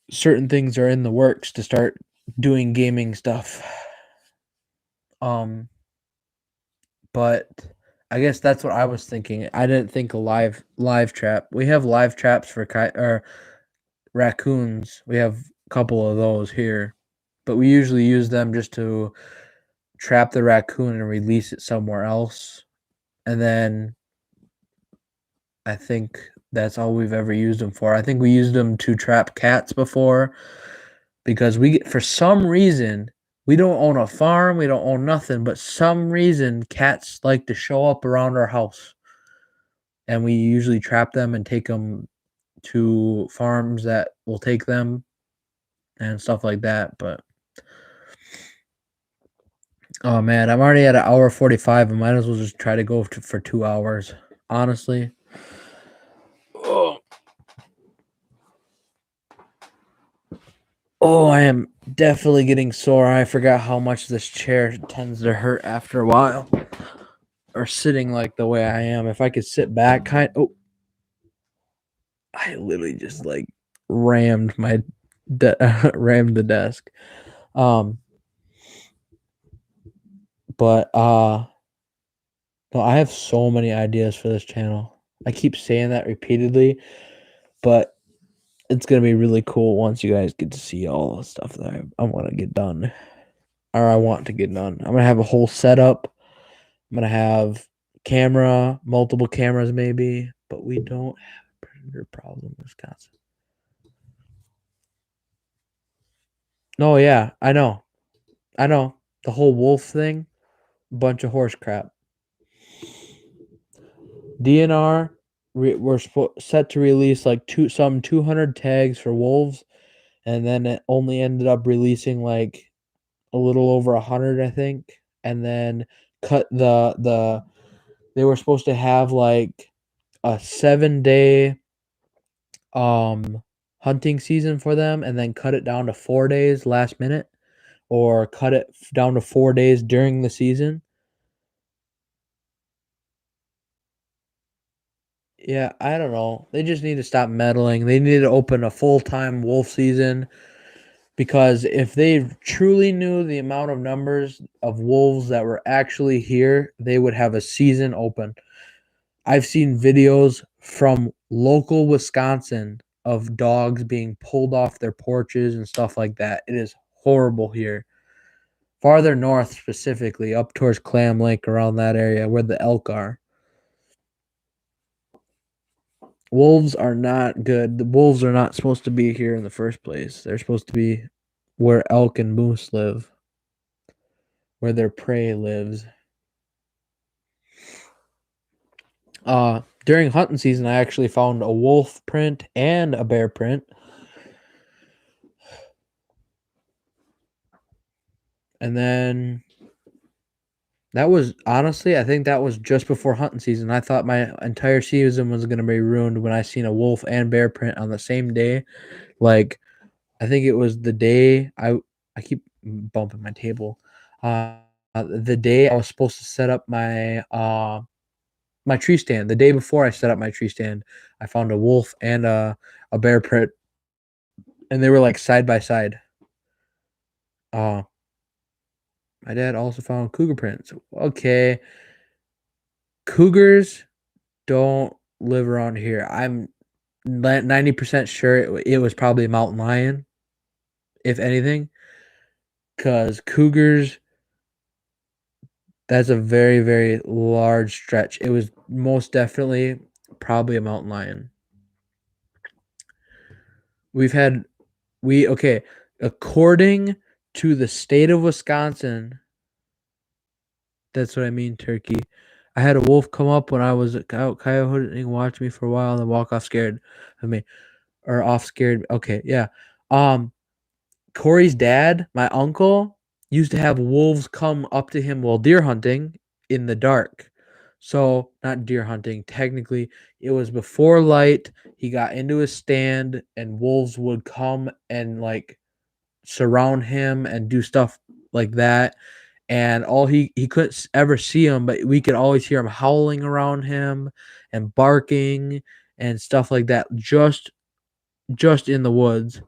Certain things are in the works to start doing gaming stuff. But I guess that's what I was thinking. I didn't think a live trap. We have live traps for raccoons. We have a couple of those here, but we usually use them just to trap the raccoon and release it somewhere else. And then I think that's all we've ever used them for. I think we used them to trap cats before because for some reason, we don't own a farm, we don't own nothing, but some reason cats like to show up around our house. and we usually trap them and take them to farms that will take them and stuff like that. But oh man, I'm already at an hour 45. I might as well just try to go for 2 hours, honestly. Oh, I am definitely getting sore. I forgot how much this chair tends to hurt after a while. Or sitting like the way I am. If I could sit back, I literally just like rammed my rammed the desk. But no, I have so many ideas for this channel. I keep saying that repeatedly, but it's gonna be really cool once you guys get to see all the stuff that I want to get done, or I want to get done. I'm gonna have a whole setup. I'm gonna have multiple cameras maybe, but we don't have a predator problem in Wisconsin. No, yeah, I know. The whole wolf thing, bunch of horse crap. DNR, we're set to release like 200 tags for wolves, and then it only ended up releasing like a little over 100, I think, and then cut they were supposed to have like a 7-day hunting season for them, and then cut it down to 4 days last minute, or cut it down to 4 days during the season. Yeah, I don't know. They just need to stop meddling. They need to open a full-time wolf season, because if they truly knew the amount of numbers of wolves that were actually here, they would have a season open. I've seen videos from local Wisconsin of dogs being pulled off their porches and stuff like that. It is horrible here. Farther north, specifically, up towards Clam Lake, around that area where the elk are. Wolves are not good. The wolves are not supposed to be here in the first place. They're supposed to be where elk and moose live, where their prey lives. During hunting season, I actually found a wolf print and a bear print. And then that was, honestly, I think that was just before hunting season. I thought my entire season was going to be ruined when I seen a wolf and bear print on the same day. Like, I think it was the day I keep bumping my table. The day I was supposed to set up my my tree stand. The day before I set up my tree stand, I found a wolf and a bear print, and they were like side by side. My dad also found cougar prints. Okay, cougars don't live around here. I'm 90% sure it was probably a mountain lion, if anything, because cougars, that's a very, very large stretch. It was most definitely probably a mountain lion. According to the state of Wisconsin, that's what I mean, Turkey. I had a wolf come up when I was out coyoting, watch me for a while, and then walk off scared of me. Or off scared. Okay, yeah. Corey's dad, my uncle, used to have wolves come up to him while deer hunting in the dark. So, not deer hunting, technically, it was before light. He got into his stand, and wolves would come and like surround him and do stuff like that. And he couldn't ever see him, but we could always hear him howling around him and barking and stuff like that, just in the woods.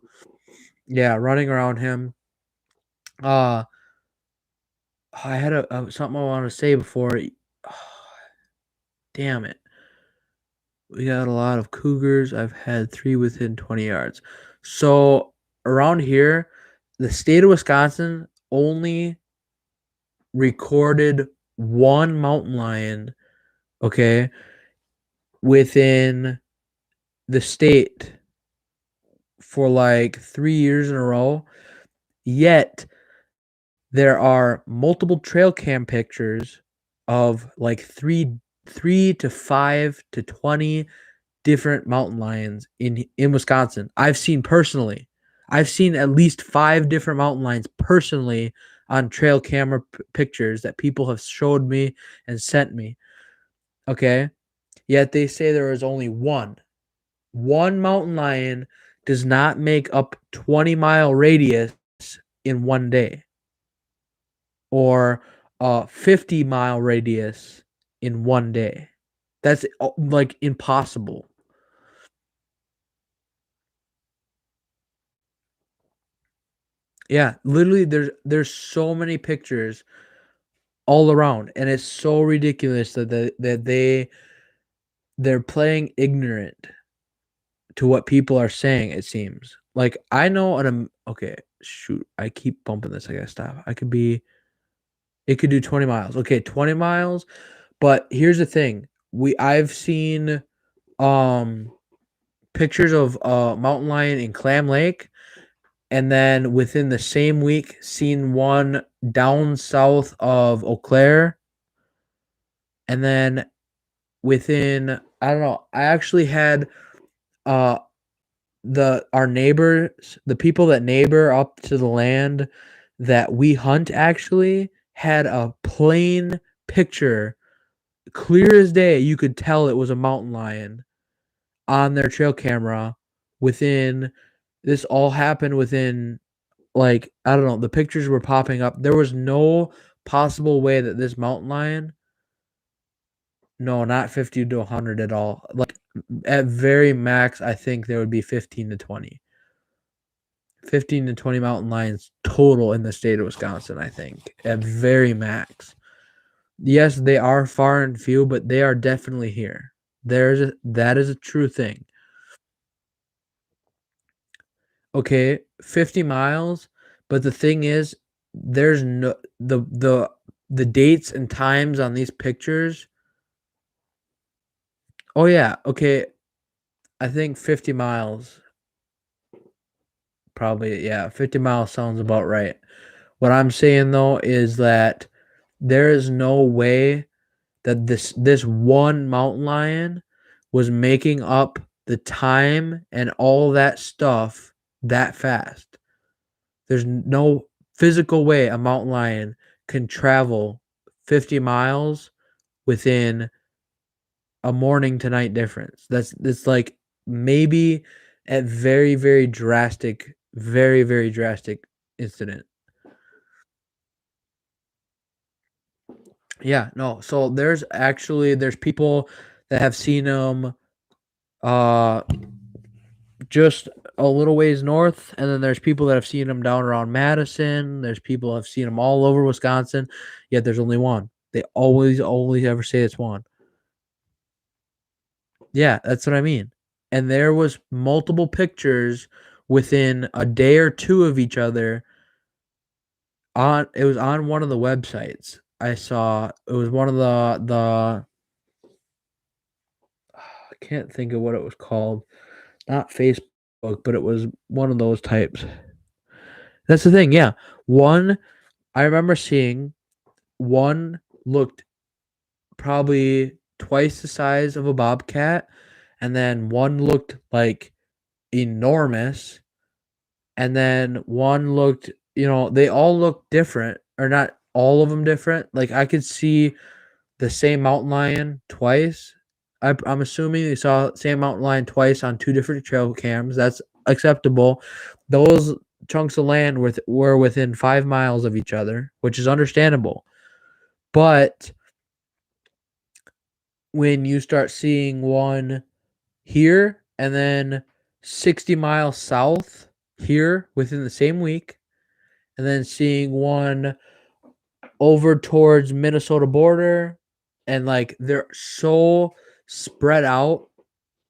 Yeah, running around him. I had something I wanted to say before. Damn it. We got a lot of cougars. I've had 3 within 20 yards. So around here, the state of Wisconsin only recorded 1 mountain lion, okay, within the state for like 3 years in a row. Yet there are multiple trail cam pictures of like 3 3 to 5 to 20 different mountain lions in Wisconsin. I've seen personally. I've seen at least 5 different mountain lions personally on trail camera pictures that people have showed me and sent me. Okay? Yet they say there is only one. One mountain lion does not make up 20-mile radius in one day, or a 50-mile radius in one day. That's like impossible. Yeah, literally there's so many pictures all around, and it's so ridiculous that they're playing ignorant to what people are saying, it seems. Like, I know okay, shoot, I keep bumping this. I gotta stop. It could do 20 miles. Okay, 20 miles. But here's the thing. I've seen pictures of a mountain lion in Clam Lake, and then within the same week seen one down south of Eau Claire. And then within, I don't know, I actually had our neighbors, the people that neighbor up to the land that we hunt, actually had a plain picture, clear as day. You could tell it was a mountain lion on their trail camera. This all happened within, like, I don't know, the pictures were popping up. There was no possible way that this mountain lion, no, not 50 to 100 at all. Like, at very max, I think there would be 15 to 20. 15 to 20 mountain lions total in the state of Wisconsin, I think, at very max. Yes, they are far and few, but they are definitely here. That is a true thing. Okay, 50 miles, but the thing is, there's no the dates and times on these pictures. Oh yeah, okay. I think 50 miles. Probably, yeah, 50 miles sounds about right. What I'm saying though is that there is no way that this one mountain lion was making up the time and all that stuff that fast. There's no physical way a mountain lion can travel 50 miles within a morning to night difference. That's like maybe at very, very drastic incident. Yeah, no. So there's people that have seen them just a little ways north, and then there's people that have seen them down around Madison. There's people that have seen them all over Wisconsin, yet there's only one. They always ever say it's one. Yeah, that's what I mean. And there was multiple pictures within a day or two of each other. It was on one of the websites I saw. It was one of the I can't think of what it was called. Not Facebook, but it was one of those types. That's the thing, yeah. I remember seeing one looked probably twice the size of a bobcat, and then one looked like enormous, and then one looked, they all looked different, or not all of them different. Like, I could see the same mountain lion twice. I'm assuming they saw the same mountain lion twice on 2 different trail cams. That's acceptable. Those chunks of land were within 5 miles of each other, which is understandable. But when you start seeing one here and then 60 miles south here within the same week, and then seeing one over towards Minnesota border, and like they're so spread out,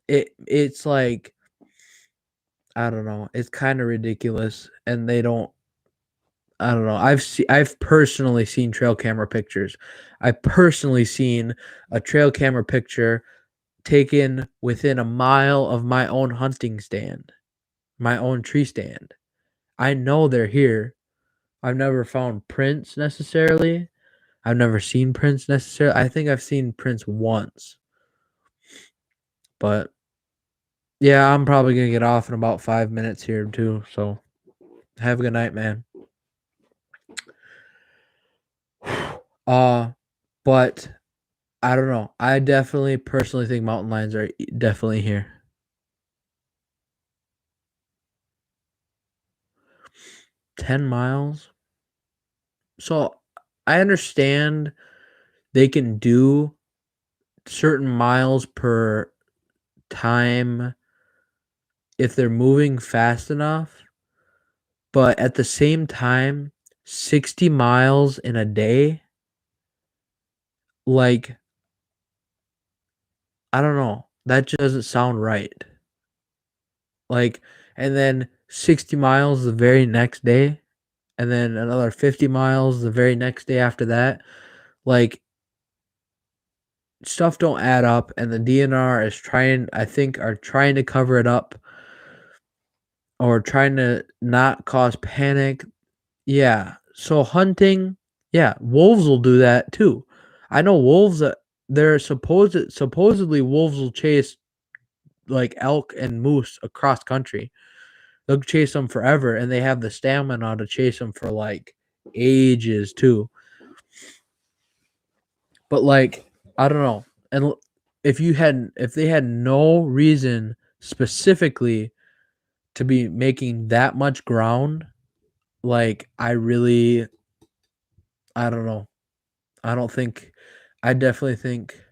it's like, I don't know, it's kind of ridiculous. And I don't know. I've personally seen trail camera pictures. I've personally seen a trail camera picture taken within a mile of my own hunting stand, my own tree stand. I know they're here. I've never found prints necessarily. I've never seen Prince necessarily. I think I've seen Prince once. But yeah, I'm probably gonna get off in about 5 minutes here too. So have a good night, man. But I don't know. I definitely personally think mountain lions are definitely here. 10 miles. So I understand they can do certain miles per time if they're moving fast enough, but at the same time, 60 miles in a day, like, I don't know. That just doesn't sound right. Like, and then 60 miles the very next day, and then another 50 miles the very next day after that. Like, stuff don't add up, and the DNR is trying, I think, are trying to cover it up or trying to not cause panic. Yeah. So hunting, yeah, wolves will do that too. I know wolves that they're supposedly wolves will chase like elk and moose across country. They'll chase them forever, and they have the stamina to chase them for like ages too. But like, I don't know. And if they had no reason specifically to be making that much ground, like I don't know. I don't think I definitely think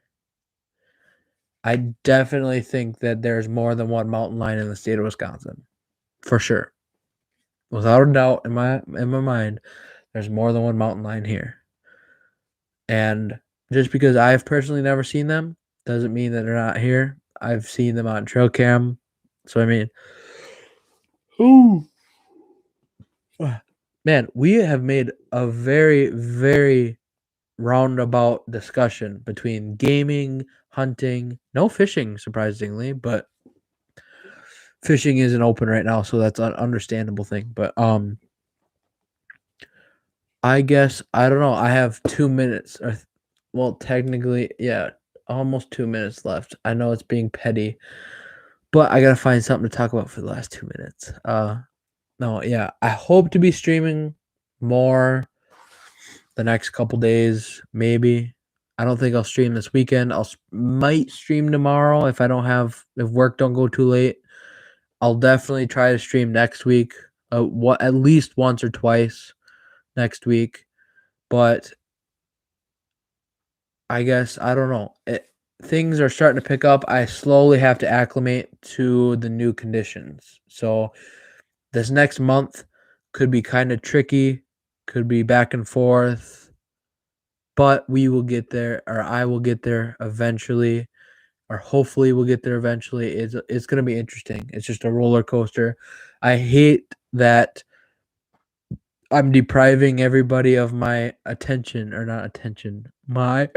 I definitely think that there's more than one mountain lion in the state of Wisconsin. For sure. Without a doubt in my mind, there's more than one mountain lion here. And just because I've personally never seen them doesn't mean that they're not here. I've seen them on trail cam. So I mean, ooh, man, we have made a very, very roundabout discussion between gaming, hunting, no fishing, surprisingly, but fishing isn't open right now, so that's an understandable thing. But I guess I don't know. I have 2 minutes, or well, technically, yeah, almost 2 minutes left. I know it's being petty, but I gotta find something to talk about for the last 2 minutes. No, yeah, I hope to be streaming more the next couple days, maybe. I don't think I'll stream this weekend. Might stream tomorrow if work don't go too late. I'll definitely try to stream next week. At least once or twice next week. But I guess I don't know. Things are starting to pick up. I slowly have to acclimate to the new conditions. So this next month could be kind of tricky, could be back and forth, but we will get there, or I will get there eventually, or hopefully we'll get there eventually. It's going to be interesting. It's just a roller coaster. I hate that I'm depriving everybody of my attention, or not attention, my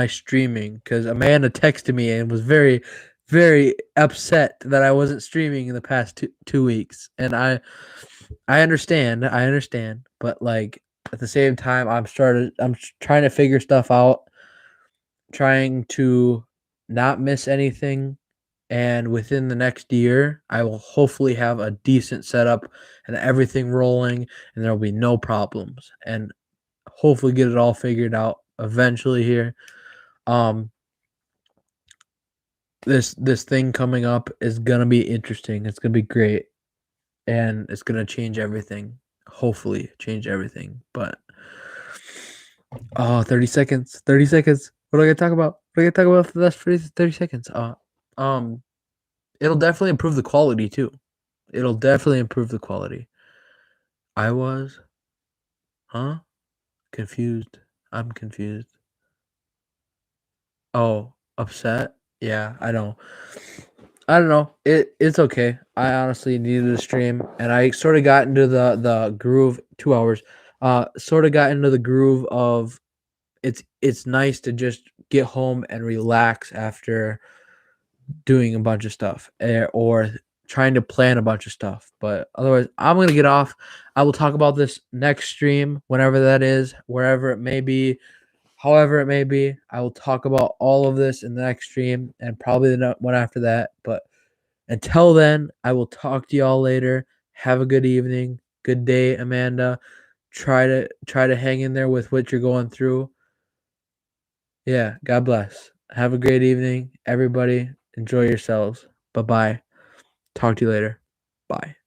streaming, because Amanda texted me and was very, very upset that I wasn't streaming in the past 2 weeks. And I understand, but like at the same time, I'm trying to figure stuff out, trying to not miss anything. And within the next year, I will hopefully have a decent setup and everything rolling, and there will be no problems, and hopefully get it all figured out eventually here. This thing coming up is gonna be interesting. It's gonna be great, and it's gonna change everything. Hopefully, change everything. But 30 seconds. 30 seconds. What do I gotta talk about? What do I gotta talk about for the last 30 seconds? It'll definitely improve the quality too. It'll definitely improve the quality. I was, confused. I'm confused. Oh, upset? Yeah, I know. I don't know. It's okay. I honestly needed a stream, and I sort of got into the groove. 2 hours. Sort of got into the groove of it's nice to just get home and relax after doing a bunch of stuff, or trying to plan a bunch of stuff. But otherwise, I'm gonna get off. I will talk about this next stream, whenever that is, wherever it may be, however it may be. I will talk about all of this in the next stream and probably the one after that. But until then, I will talk to y'all later. Have a good evening, good day, Amanda. Try to hang in there with what you're going through. Yeah, God bless. Have a great evening, everybody. Enjoy yourselves. Bye-bye. Talk to you later. Bye.